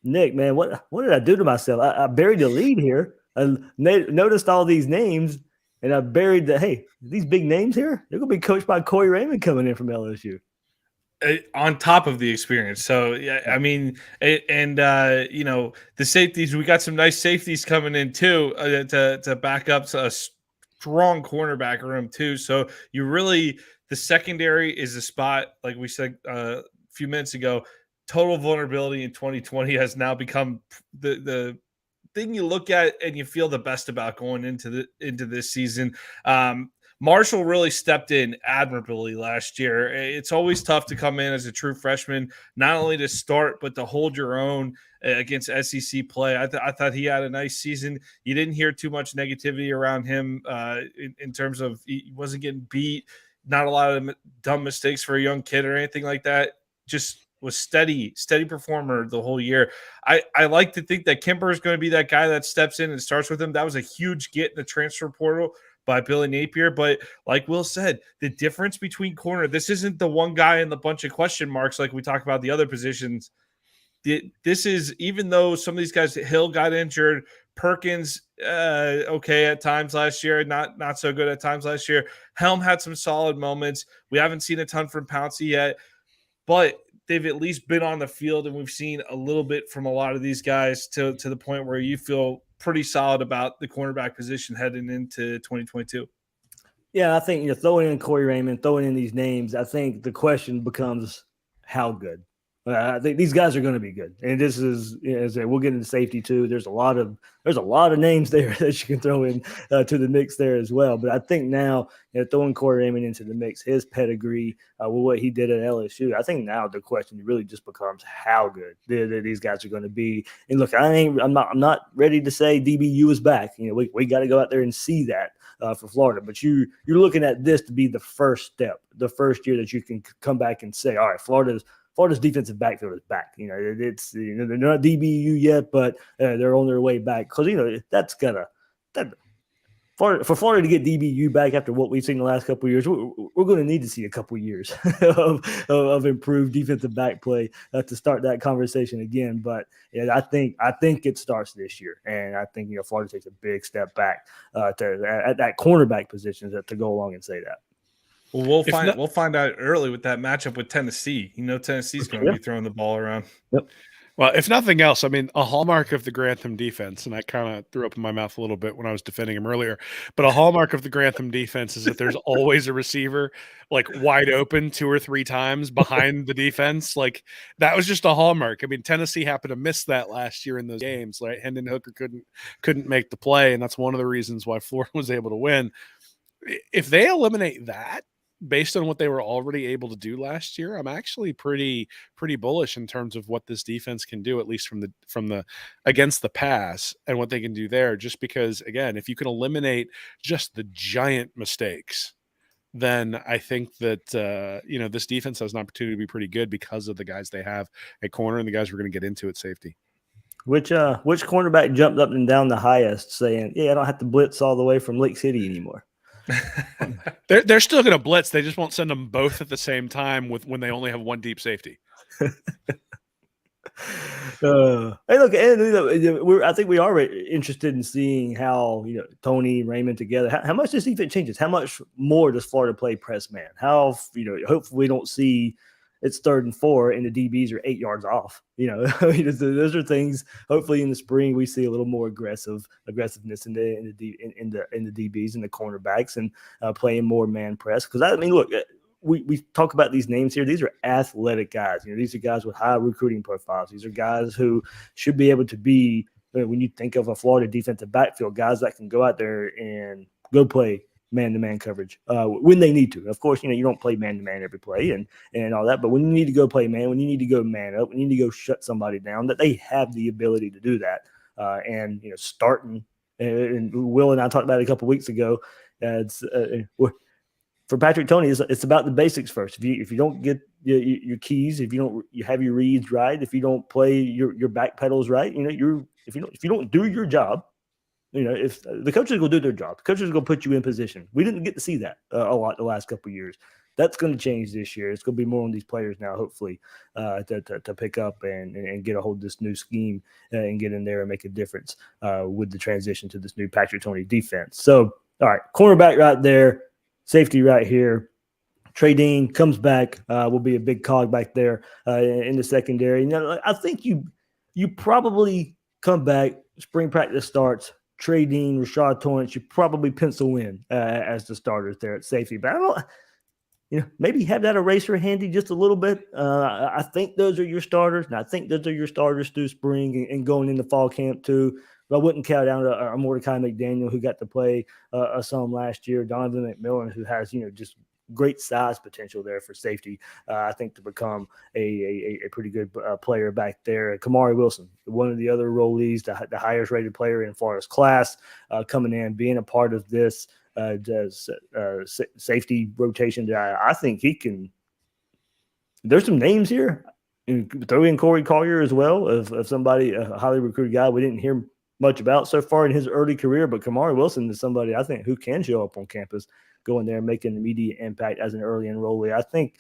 Nick, man, what did I do to myself? I buried the lead here. I noticed all these names, And I buried that. Hey, these big names here, they're going to be coached by Corey Raymond coming in from LSU. On top of the experience. So, yeah, I mean, and the safeties, we got some nice safeties coming in too to back up a strong cornerback room too. So the secondary is a spot, like we said a few minutes ago, total vulnerability in 2020 has now become the thing you look at and you feel the best about going into this season. Marshall really stepped in admirably last year. It's always tough to come in as a true freshman, not only to start, but to hold your own against SEC play. I thought he had a nice season. You didn't hear too much negativity around him in terms of he wasn't getting beat, not a lot of dumb mistakes for a young kid or anything like that. Just was steady performer the whole year. I like to think that Kimber is going to be that guy that steps in and starts with him. That was a huge get in the transfer portal by Billy Napier. But like Will said, the difference between corner, this isn't the one guy in the bunch of question marks like we talk about the other positions. This is, even though some of these guys, Hill got injured, Perkins, okay at times last year, not so good at times last year. Helm had some solid moments. We haven't seen a ton from Pouncey yet, but they've at least been on the field, and we've seen a little bit from a lot of these guys to the point where you feel pretty solid about the cornerback position heading into 2022. Yeah, I think throwing in Corey Raymond, throwing in these names, I think the question becomes how good. I think these guys are going to be good, and this is, we'll get into safety too. There's a lot of names there that you can throw in to the mix there as well. But I think now, throwing Corey Raymond into the mix, his pedigree, with what he did at LSU, I think now the question really just becomes how good these guys are going to be. And look, I'm not ready to say DBU is back. We got to go out there and see that for Florida. But you're looking at this to be the first step, the first year that you can come back and say, all right, Florida's defensive backfield is back. It's they're not DBU yet, but they're on their way back, because for Florida to get DBU back after what we've seen the last couple of years, we're going to need to see a couple of years of improved defensive back play to start that conversation again. But I think it starts this year, and I think Florida takes a big step back at that cornerback position to go along and say that. Well, we'll find out early with that matchup with Tennessee. Tennessee's going to be throwing the ball around. Yep. Well, if nothing else, I mean, a hallmark of the Grantham defense, and I kind of threw up in my mouth a little bit when I was defending him earlier, but a hallmark of the Grantham defense is that there's always a receiver like wide open 2 or 3 times behind the defense. Like, that was just a hallmark. I mean, Tennessee happened to miss that last year in those games. Right? Hendon Hooker couldn't make the play, and that's one of the reasons why Florida was able to win. If they eliminate that, based on what they were already able to do last year, I'm actually pretty bullish in terms of what this defense can do, at least from the against the pass, and what they can do there. Just because, again, if you can eliminate just the giant mistakes, then I think that this defense has an opportunity to be pretty good because of the guys they have at corner and the guys we're going to get into at safety. Which cornerback jumped up and down the highest, saying, "Yeah, I don't have to blitz all the way from Lake City anymore." They're still going to blitz. They just won't send them both at the same time when they only have one deep safety. Hey, look, and I think we are interested in seeing how Tony Raymond together. How much this defense changes? How much more does Florida play press man? How hopefully we don't see it's 3rd and 4 and the DBs are 8 yards off. Those are things. Hopefully in the spring we see a little more aggressiveness in the DBs and the cornerbacks, and playing more man press. Because look, we talk about these names here. These are athletic guys. These are guys with high recruiting profiles. These are guys who should be able to be, when you think of a Florida defensive backfield, guys that can go out there and go play man-to-man coverage when they need to. Of course, you don't play man-to-man every play and all that, but when you need to go play man, when you need to go man up, when you need to go shut somebody down, that they have the ability to do that. And starting, and Will and I talked about it a couple of weeks ago, for Patrick Toney, it's about the basics first. If you don't get your keys, if you have your reads right, if you don't play your back pedals right, if you don't do your job, if the coaches will do their job, the coaches are going to put you in position. We didn't get to see that a lot the last couple of years. That's going to change this year. It's going to be more on these players now, hopefully, to pick up and get a hold of this new scheme and get in there and make a difference with the transition to this new Patrick Toney defense. So All right, cornerback right there, safety right here. Trey Dean comes back, will be a big cog back there in the secondary. I think you probably come back, spring practice starts, Trey Dean, Rashad Torrance, you probably pencil in as the starters there at safety. But I don't, maybe have that eraser handy just a little bit. I think those are your starters, and I think those are your starters through spring and going into fall camp too. But I wouldn't count down a Mordecai McDaniel, who got to play some last year, Donovan McMillan, who has just great size potential there for safety. I think to become a pretty good player back there. Kamari Wilson, one of the other rollees, the highest rated player in Florida's class, coming in, being a part of this safety rotation. I think he can. There's some names here. Throw in Corey Collier as well, of somebody, a highly recruited guy we didn't hear much about so far in his early career, but Kamari Wilson is somebody I think who can show up on campus, going there and making an immediate impact as an early enrollee. I think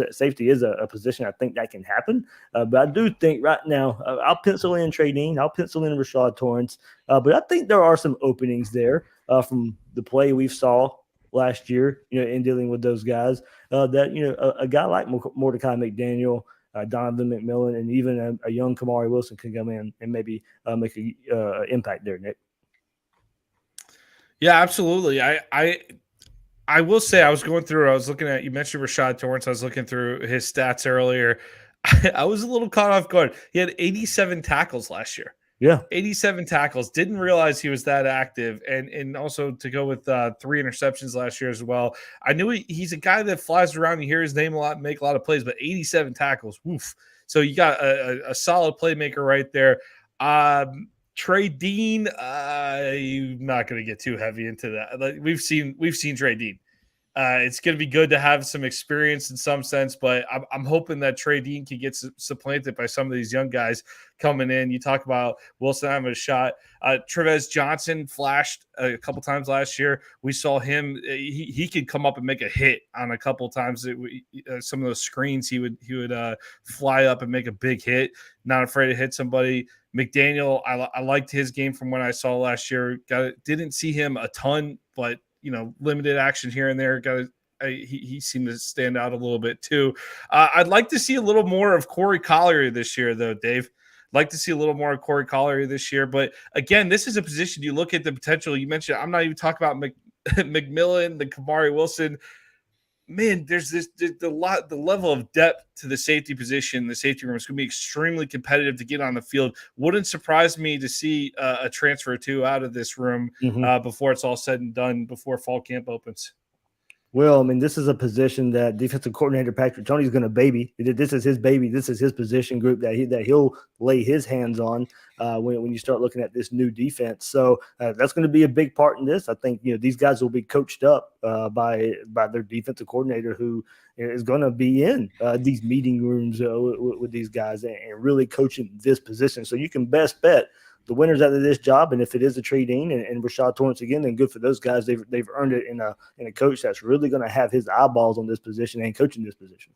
safety is a position I think that can happen, but I do think right now I'll pencil in Trey Dean, I'll pencil in Rashad Torrance, but I think there are some openings there from the play we saw last year, in dealing with those guys. That a guy like Mordecai McDaniel, Donovan McMillan, and even a young Kamari Wilson can come in and maybe make an impact there, Nick. Yeah, absolutely. I will say I was looking at, you mentioned Rashad Torrance. I was looking through his stats earlier. I was a little caught off guard. He had 87 tackles last year. Yeah. 87 tackles. Didn't realize he was that active. And also to go with 3 interceptions last year as well. I knew he's a guy that flies around. You hear his name a lot, make a lot of plays, but 87 tackles. Woof. So you got a solid playmaker right there. Trey Dean, I'm not going to get too heavy into that. Like, we've seen Trey Dean. It's going to be good to have some experience in some sense, but I'm hoping that Trey Dean can get supplanted by some of these young guys coming in. You talk about Wilson having a shot. Trevez Johnson flashed a couple times last year. We saw him. He could come up and make a hit on a couple times. Some of those screens, he would fly up and make a big hit. Not afraid to hit somebody. McDaniel, I liked his game from when I saw last year. Didn't see him a ton, but limited action here and there. He seemed to stand out a little bit too. I'd like to see a little more of Corey Collier this year, though, Dave. Like to see a little more of Corey Collier this year. But again, this is a position you look at the potential. You mentioned, I'm not even talking about McMillan, the Kamari Wilson. Man, there's the level of depth to the safety position. The safety room is going to be extremely competitive to get on the field. Wouldn't surprise me to see a transfer or two out of this room before it's all said and done, before fall camp opens. Well, I mean, this is a position that defensive coordinator Patrick Tony's going to baby. This is his baby. This is his position group that he'll lay his hands on when you start looking at this new defense. So that's going to be a big part in this. I think these guys will be coached up by their defensive coordinator, who is going to be in these meeting rooms with these guys and really coaching this position. So you can best bet the winners out of this job, and if it is a Trey Dean and Rashad Torrance again, then good for those guys. They've earned it in a coach that's really going to have his eyeballs on this position and coaching this position.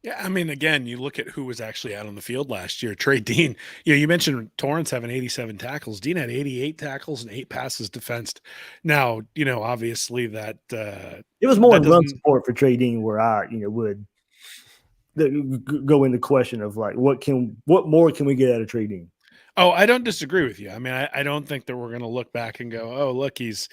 Yeah, I mean, again, you look at who was actually out on the field last year. Trey Dean, you mentioned Torrance having 87 tackles. Dean had 88 tackles and 8 passes defensed. Now, obviously that it was more run support for Trey Dean, where I would go into question of like what more can we get out of Trey Dean? Oh, I don't disagree with you. I mean, I don't think that we're going to look back and go, oh, look, he's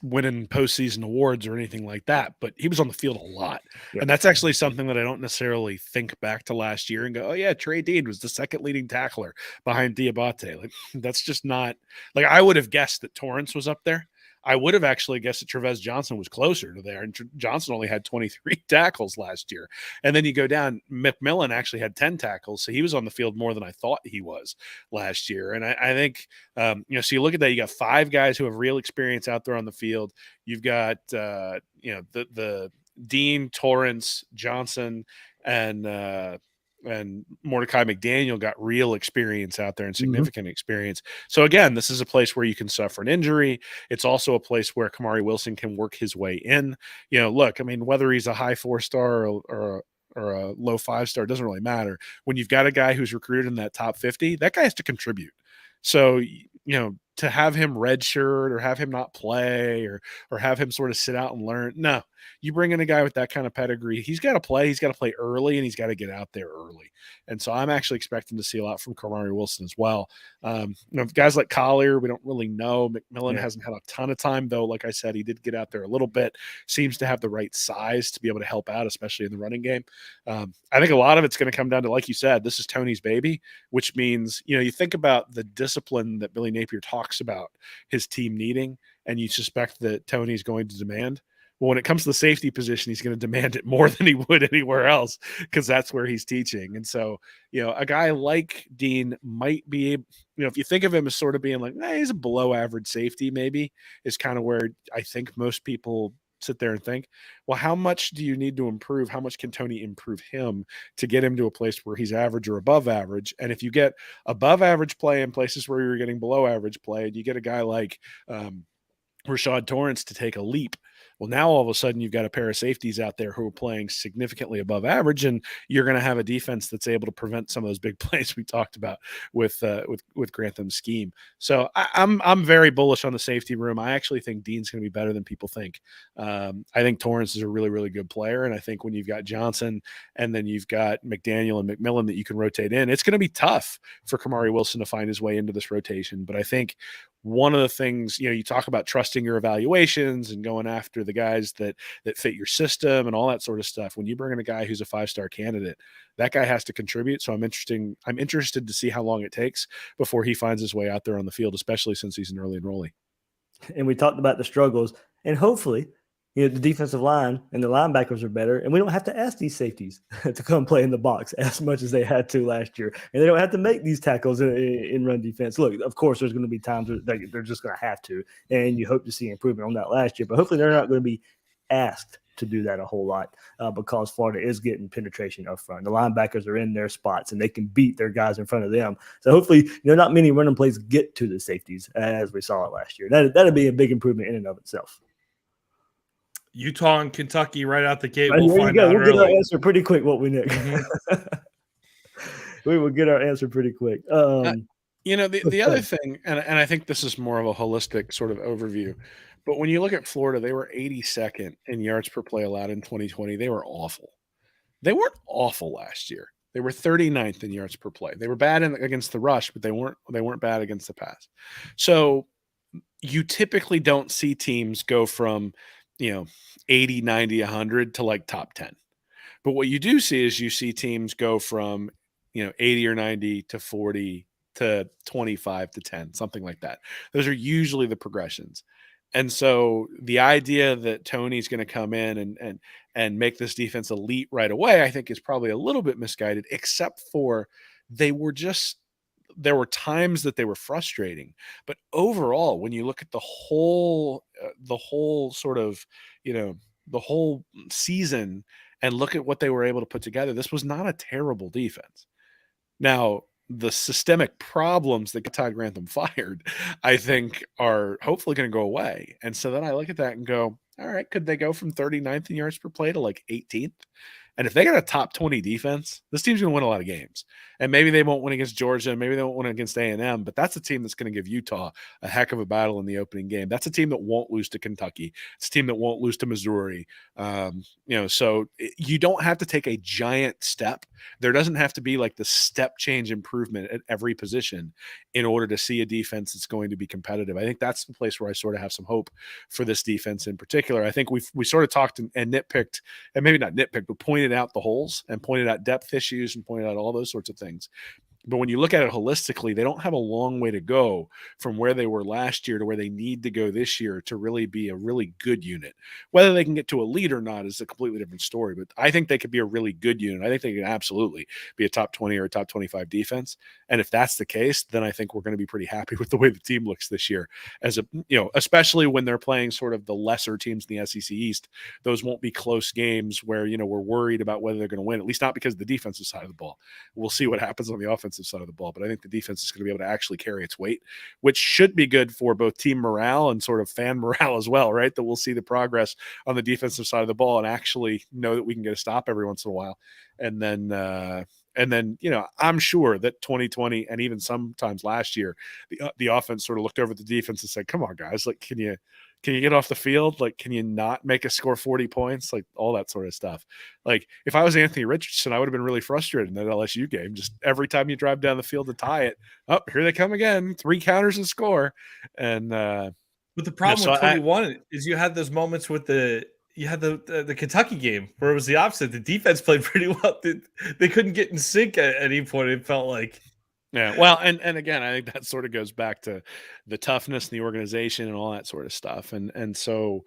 winning postseason awards or anything like that. But he was on the field a lot. Yeah. And that's actually something that I don't necessarily think back to last year and go, oh, yeah, Trey Dean was the second leading tackler behind Diabate. Like, that's just not – like, I would have guessed that Torrance was up there. I would have actually guessed that Trevez Johnson was closer to there, and Johnson only had 23 tackles last year. And then you go down, McMillan actually had 10 tackles, so he was on the field more than I thought he was last year. And I think, so you look at that, you got 5 guys who have real experience out there on the field. You've got, the Dean, Torrance, Johnson, and Mordecai McDaniel got real experience out there and significant experience. So again, this is a place where you can suffer an injury. It's also a place where Kamari Wilson can work his way in. Look, I mean, whether he's a high 4-star or a low 5-star, doesn't really matter. When you've got a guy who's recruited in that top 50, that guy has to contribute. So, to have him redshirt or have him not play or have him sort of sit out and learn. No, you bring in a guy with that kind of pedigree. He's got to play. He's got to play early, and he's got to get out there early. And so I'm actually expecting to see a lot from Kamari Wilson as well. Guys like Collier, we don't really know. McMillan hasn't had a ton of time, though. Like I said, he did get out there a little bit. Seems to have the right size to be able to help out, especially in the running game. I think a lot of it's going to come down to, like you said, this is Tony's baby, which means, you think about the discipline that Billy Napier talks about his team needing, and you suspect that Tony's going to demand. Well, when it comes to the safety position, he's going to demand it more than he would anywhere else because that's where he's teaching. And so, a guy like Dean might be, if you think of him as sort of being like, he's a below average safety, maybe is kind of where I think most people sit there and think, well, how much do you need to improve? How much can Tony improve him to get him to a place where he's average or above average? And if you get above average play in places where you're getting below average play, and you get a guy like Rashad Torrance to take a leap, well, now all of a sudden you've got a pair of safeties out there who are playing significantly above average, and you're going to have a defense that's able to prevent some of those big plays we talked about with Grantham's scheme. So I'm very bullish on the safety room. I actually think Dean's going to be better than people think. I think Torrance is a really, really good player, and I think when you've got Johnson and then you've got McDaniel and McMillan that you can rotate in, it's going to be tough for Kamari Wilson to find his way into this rotation. But I think one of the things, you talk about trusting your evaluations and going after the guys that fit your system and all that sort of stuff. When you bring in a guy who's a 5-star candidate, that guy has to contribute. So I'm interested to see how long it takes before he finds his way out there on the field, especially since he's an early enrollee. And we talked about the struggles, and hopefully, the defensive line and the linebackers are better, and we don't have to ask these safeties to come play in the box as much as they had to last year, and they don't have to make these tackles in run defense. Look, of course, there's going to be times where they're just going to have to, and you hope to see improvement on that last year, but hopefully they're not going to be asked to do that a whole lot because Florida is getting penetration up front. The linebackers are in their spots, and they can beat their guys in front of them. So hopefully, not many running plays get to the safeties as we saw it last year. That'd be a big improvement in and of itself. Utah and Kentucky right out the gate. We'll find out We'll early. get our answer pretty quick, won't we, Nick? We will get our answer pretty quick. The other thing, and I think this is more of a holistic sort of overview, but when you look at Florida, they were 82nd in yards per play allowed in 2020. They were awful. They weren't awful last year. They were 39th in yards per play. They were bad against the rush, but they weren't bad against the pass. So you typically don't see teams go from 80, 90, 100 to like top 10. But what you do see is you see teams go from, 80 or 90 to 40 to 25 to 10, something like that. Those are usually the progressions. And so the idea that Tony's going to come in and make this defense elite right away, I think is probably a little bit misguided, except for there were times that they were frustrating, but overall, when you look at the whole sort of, the whole season and look at what they were able to put together, this was not a terrible defense. Now, the systemic problems that Todd Grantham fired, I think, are hopefully going to go away. And so then I look at that and go, all right, could they go from 39th in yards per play to like 18th? And if they got a top 20 defense, this team's going to win a lot of games. And maybe they won't win against Georgia, and maybe they won't win against A&M, but that's a team that's going to give Utah a heck of a battle in the opening game. That's a team that won't lose to Kentucky. It's a team that won't lose to Missouri. So you don't have to take a giant step. There doesn't have to be like the step change improvement at every position in order to see a defense that's going to be competitive. I think that's the place where I sort of have some hope for this defense in particular. I think we sort of talked and nitpicked, and maybe not nitpicked, but pointed out the holes and pointed out depth issues and pointed out all those sorts of things. But when you look at it holistically, they don't have a long way to go from where they were last year to where they need to go this year to really be a really good unit. Whether they can get to elite or not is a completely different story, but I think they could be a really good unit. I think they can absolutely be a top 20 or a top 25 defense. And if that's the case, then I think we're going to be pretty happy with the way the team looks this year, especially when they're playing sort of the lesser teams in the SEC East. Those won't be close games where, we're worried about whether they're going to win, at least not because of the defensive side of the ball. We'll see what happens on the offensive side of the ball, but I think the defense is going to be able to actually carry its weight, which should be good for both team morale and sort of fan morale as well, right? That we'll see the progress on the defensive side of the ball and actually know that we can get a stop every once in a while. And then And then, I'm sure that 2020 and even sometimes last year, the offense sort of looked over the defense and said, come on, guys, like, can you get off the field? Like, can you not make us score 40 points? Like, all that sort of stuff. Like, if I was Anthony Richardson, I would have been really frustrated in that LSU game. Just every time you drive down the field to tie it, here they come again, 3 counters and score. And but the problem with 21 is you had those moments with the Kentucky game where it was the opposite. The defense played pretty well. They couldn't get in sync at any point, it felt like. Yeah, well, and again, I think that sort of goes back to the toughness and the organization and all that sort of stuff. And so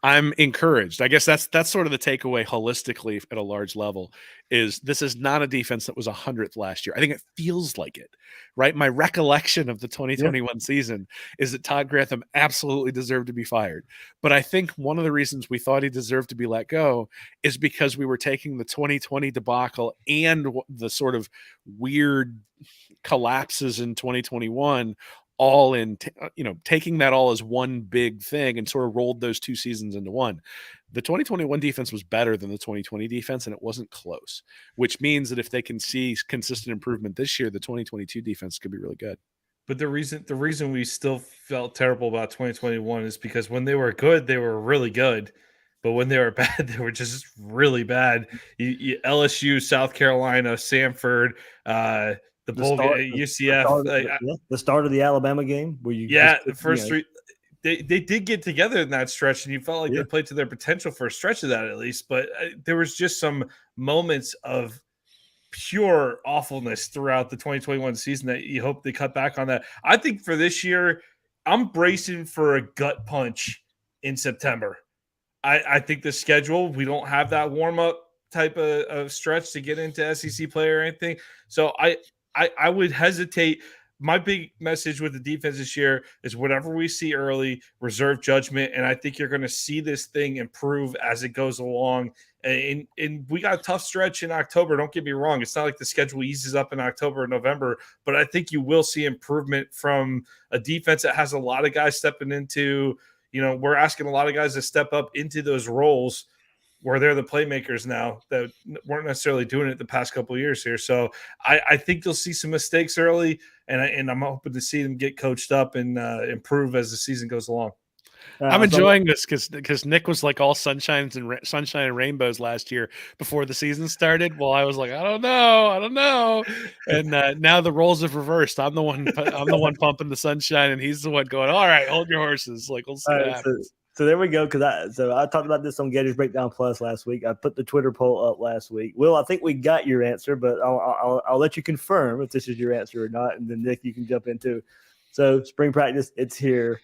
I'm encouraged. I guess that's sort of the takeaway holistically at a large level is this is not a defense that was 100th last year. I think it feels like it, right? My recollection of the 2021 season is that Todd Grantham absolutely deserved to be fired. But I think one of the reasons we thought he deserved to be let go is because we were taking the 2020 debacle and the sort of weird collapses in 2021 all in, taking that all as one big thing and sort of rolled those 2 seasons into one. The 2021 defense was better than the 2020 defense, and it wasn't close, which means that if they can see consistent improvement this year, the 2022 defense could be really good. But the reason we still felt terrible about 2021 is because when they were good, they were really good. But when they were bad, they were just really bad. LSU, South Carolina, Samford, the bowl game, UCF. The start of the Alabama game where you the first 3 they did get together in that stretch, and you felt like they played to their potential for a stretch of that at least. But there was just some moments of pure awfulness throughout the 2021 season that you hope they cut back on that. I think for this year, I'm bracing for a gut punch in September. I think the schedule, we don't have that warm-up type of stretch to get into SEC play or anything. So I would hesitate. My big message with the defense this year is whatever we see early, reserve judgment, and I think you're going to see this thing improve as it goes along. And we got a tough stretch in October. Don't get me wrong. It's not like the schedule eases up in October or November, but I think you will see improvement from a defense that has a lot of guys stepping into, we're asking a lot of guys to step up into those roles where they're the playmakers now that weren't necessarily doing it the past couple of years here. So I think you'll see some mistakes early, and I'm hoping to see them get coached up and improve as the season goes along. I'm enjoying this because Nick was like all sunshine and rainbows last year before the season started. Well, I was like, I don't know, and now the roles have reversed. I'm the one pumping the sunshine, and he's the one going, all right, hold your horses. Like, we'll see what happens. So there we go. I talked about this on Gators Breakdown Plus last week. I put the Twitter poll up last week. Will, I think we got your answer, but I'll let you confirm if this is your answer or not, and then Nick, you can jump into. So spring practice, it's here.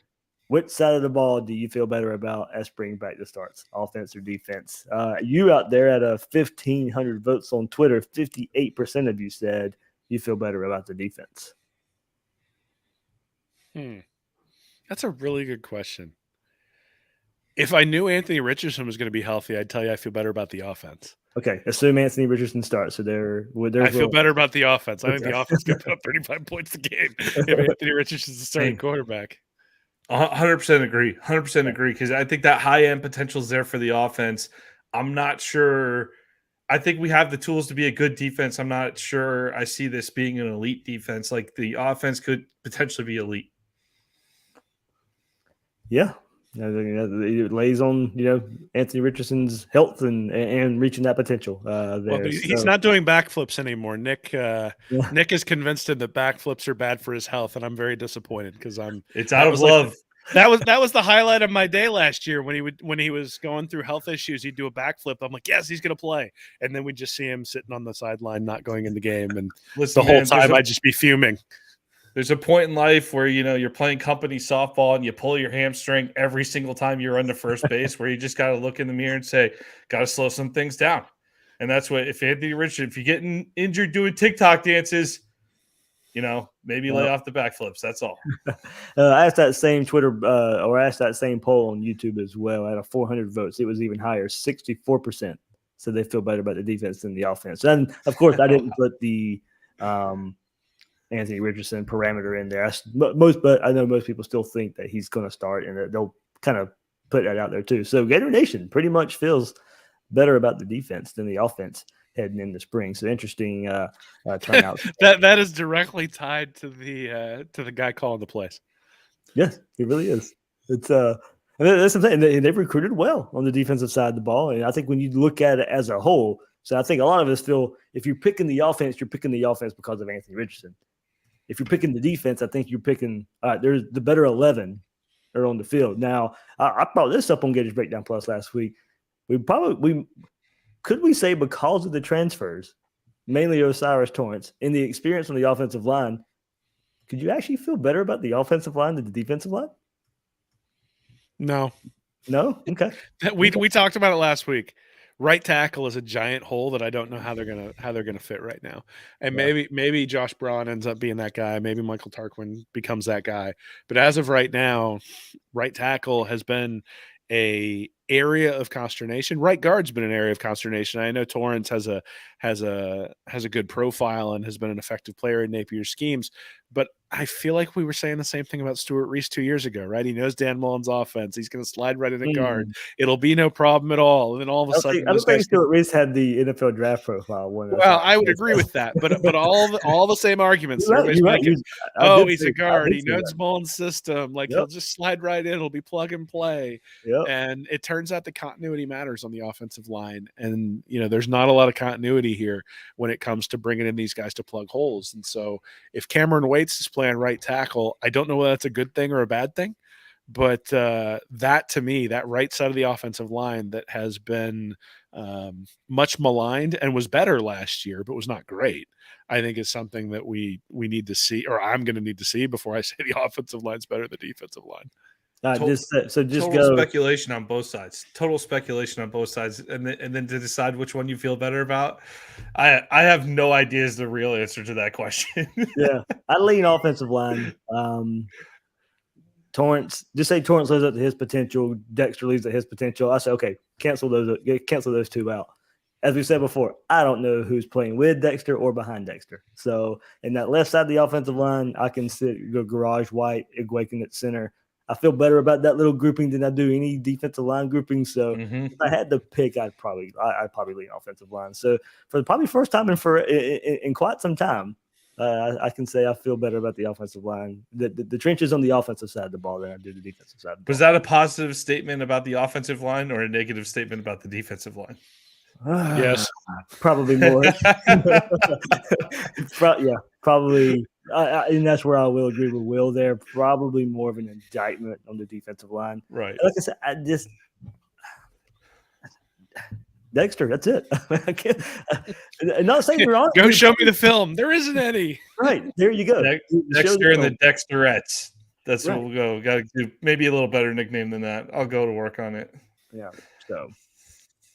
Which side of the ball do you feel better about as spring practice starts, offense or defense? You out there at 1,500 votes on Twitter, 58% of you said you feel better about the defense. That's a really good question. If I knew Anthony Richardson was going to be healthy, I'd tell you I feel better about the offense. Okay, assume Anthony Richardson starts. So I feel better about the offense. I think the offense can put up 35 points a game if Anthony Richardson's the starting quarterback. 100% agree. 100% agree, because I think that high-end potential is there for the offense. I'm not sure. I think we have the tools to be a good defense. I'm not sure I see this being an elite defense. Like, the offense could potentially be elite. Yeah. It lays on, Anthony Richardson's health and reaching that potential there. Well, he's not doing backflips anymore. Nick is convinced him that backflips are bad for his health, and I'm very disappointed because it's out of love. That was the highlight of my day last year when he was going through health issues. He'd do a backflip. I'm like, yes, he's going to play, and then we just see him sitting on the sideline, not going in the game, and the whole time I'd just be fuming. There's a point in life where, you're playing company softball and you pull your hamstring every single time you run to first base, where you just got to look in the mirror and say, got to slow some things down. And that's what, if Anthony Richardson, if you're getting injured doing TikTok dances, maybe lay off the backflips. That's all. I asked that same asked that same poll on YouTube as well. Out of 400 votes, it was even higher, 64%. So they feel better about the defense than the offense. And of course, I didn't put the Anthony Richardson parameter in there. But I know most people still think that he's going to start, and they'll kind of put that out there too. So Gator Nation pretty much feels better about the defense than the offense. heading into spring. So interesting turnout. that is directly tied to the guy calling the plays. Yes, it really is. It's that's something they've recruited well on the defensive side of the ball, and I think when you look at it as a whole, so I think a lot of us feel if you're picking the offense, you're picking the offense because of Anthony Richardson. If you're picking the defense, I think you're picking there's the better 11 are on the field. Now, I brought this up on Gators Breakdown Plus last week. Could we say because of the transfers, mainly Osiris Torrance, and the experience on the offensive line, could you actually feel better about the offensive line than the defensive line? No. Okay. We talked about it last week. Right tackle is a giant hole that I don't know how they're gonna fit right now. And maybe Josh Braun ends up being that guy. Maybe Michael Tarquin becomes that guy. But as of right now, right tackle has been a area of consternation. Right guard's been an area of consternation. I know Torrance has a good profile and has been an effective player in Napier's schemes, but I feel like we were saying the same thing about Stuart Reese 2 years ago, right? He knows Dan Mullen's offense. He's going to slide right into guard. It'll be no problem at all. And then all of a sudden, I don't think Stuart Reese had the NFL draft profile. Well, I would agree with that, but all the same arguments. You're right. He's a guard. He knows Mullen's system. Like he'll just slide right in. It'll be plug and play. Yep. And it turns out the continuity matters on the offensive line. And there's not a lot of continuity here when it comes to bringing in these guys to plug holes. And so if Cameron Waits is playing right tackle, I don't know whether that's a good thing or a bad thing, but that to me, that right side of the offensive line that has been much maligned and was better last year, but was not great, I think is something that we need to see, or I'm going to need to see before I say the offensive line's better than the defensive line. Total speculation on both sides. Total speculation on both sides, and then to decide which one you feel better about. I have no idea is the real answer to that question. Yeah, I lean offensive line. Torrance, just say Torrance lives up to his potential. Dexter leaves at his potential. I say, okay, cancel those two out. As we said before, I don't know who's playing with Dexter or behind Dexter. So in that left side of the offensive line, I can go Garage White, Igwaken at center. I feel better about that little grouping than I do any defensive line grouping. So if I had to pick, I'd probably lean offensive line. So for the probably first time in quite some time, I can say I feel better about the offensive line, the trenches on the offensive side of the ball than I do the defensive side of the ball. Was that a positive statement about the offensive line or a negative statement about the defensive line? Yes, probably more. Probably. And that's where I will agree with Will there. Probably more of an indictment on the defensive line. Right. Like I said, Dexter, that's it. I can't. I'm not saying you're on. Go show me the film. There isn't any. Right. There you go. Dexter and the Dexterettes. That's right. What we'll go. Got to do maybe a little better nickname than that. I'll go to work on it. Yeah. So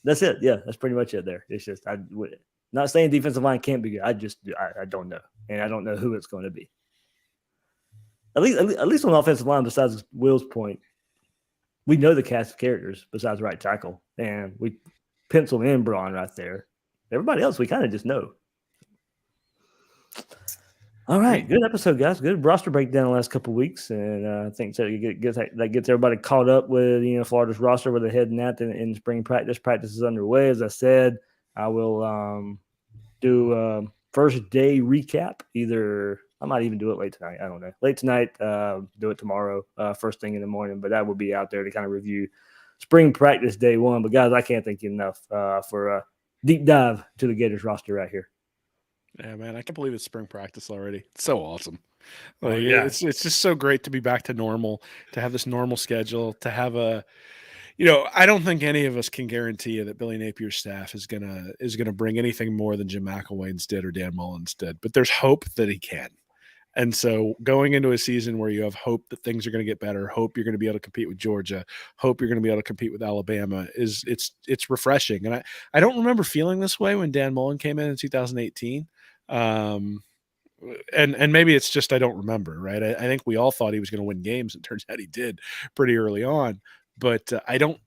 that's it. Yeah, that's pretty much it there. It's just not saying defensive line can't be good. I don't know. And I don't know who it's going to be. At least on the offensive line, besides Will's point, we know the cast of characters besides right tackle. And we pencil in Braun right there. Everybody else, we kind of just know. All right. Good episode, guys. Good roster breakdown the last couple of weeks. And I think that gets everybody caught up with, Florida's roster where they're heading at in spring practice. Practice is underway. As I said, I will do first day recap. Either I might even do it late tonight. I don't know. Late tonight, do it tomorrow, first thing in the morning. But that will be out there to kind of review spring practice day one. But guys, I can't thank you enough for a deep dive to the Gators roster right here. Yeah, man, I can't believe it's spring practice already. It's so awesome. It's just so great to be back to normal, to have this normal schedule, to have I don't think any of us can guarantee you that Billy Napier's staff is gonna bring anything more than Jim McElwain's did or Dan Mullen's did, but there's hope that he can. And so going into a season where you have hope that things are going to get better, hope you're going to be able to compete with Georgia, hope you're going to be able to compete with Alabama it's refreshing. And I don't remember feeling this way when Dan Mullen came in 2018. And maybe it's just I don't remember, right? I think we all thought he was going to win games, and it turns out he did pretty early on. But I don't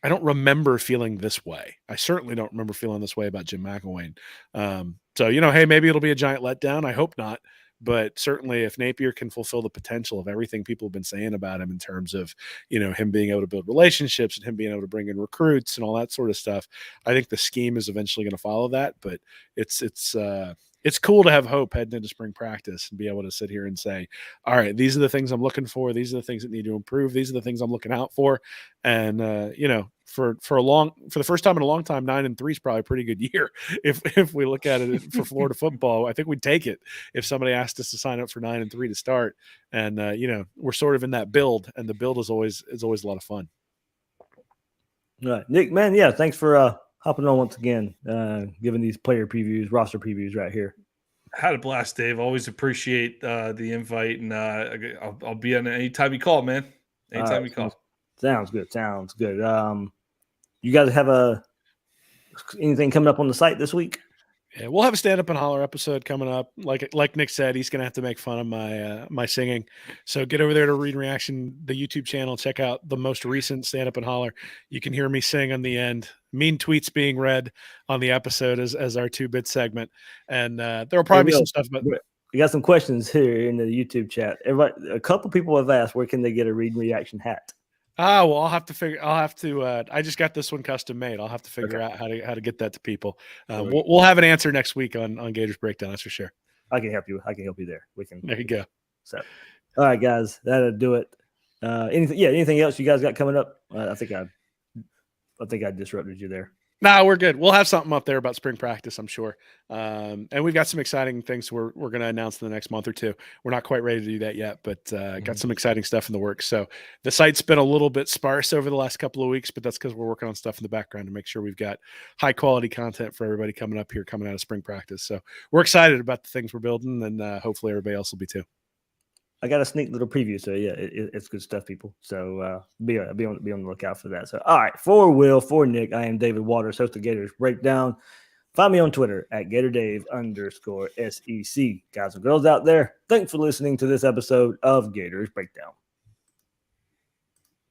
remember feeling this way. I certainly don't remember feeling this way about Jim McElwain. So hey, maybe it'll be a giant letdown. I hope not. but certainly if Napier can fulfill the potential of everything people have been saying about him in terms of, him being able to build relationships and him being able to bring in recruits and all that sort of stuff, I think the scheme is eventually going to follow that. But it's cool to have hope heading into spring practice and be able to sit here and say, all right, these are the things I'm looking for. These are the things that need to improve. These are the things I'm looking out for. And, for the first time in a long time, 9-3 is probably a pretty good year. If we look at it for Florida football, I think we'd take it if somebody asked us to sign up for 9-3 to start. And, we're sort of in that build, and the build is always a lot of fun. All right, Nick, man. Yeah. Thanks for, hopping on once again, giving these player previews, roster previews right here. Had a blast, Dave. Always appreciate the invite, and I'll be on anytime you call, man. Anytime you call. Sounds good. You guys have anything coming up on the site this week? Yeah, we'll have a stand up and holler episode coming up. Like Nick said, he's gonna have to make fun of my singing. So get over there to Read and Reaction, the YouTube channel. Check out the most recent stand up and holler. You can hear me sing on the end. Mean tweets being read on the episode as our 2-bit segment. And there'll probably be some stuff about. We got some questions here in the YouTube chat. A couple people have asked where can they get a Read and Reaction hat. Well, I just got this one custom made. I'll have to figure out how to get that to people. We'll have an answer next week on Gators Breakdown. That's for sure. I can help you. there. There you go. So, all right, guys, that'll do it. Anything else you guys got coming up? I think I disrupted you there. No, we're good. We'll have something up there about spring practice, I'm sure. And we've got some exciting things we're going to announce in the next month or two. We're not quite ready to do that yet, but got some exciting stuff in the works. So the site's been a little bit sparse over the last couple of weeks, but that's because we're working on stuff in the background to make sure we've got high quality content for everybody coming up here, coming out of spring practice. So we're excited about the things we're building, and hopefully everybody else will be too. I got a sneak little preview, so yeah, it's good stuff, people. So be on the lookout for that. So all right, for Will, for Nick, I am David Waters, host of Gators Breakdown. Find me on Twitter at GatorDave_SEC. Guys and girls out there, thanks for listening to this episode of Gators Breakdown.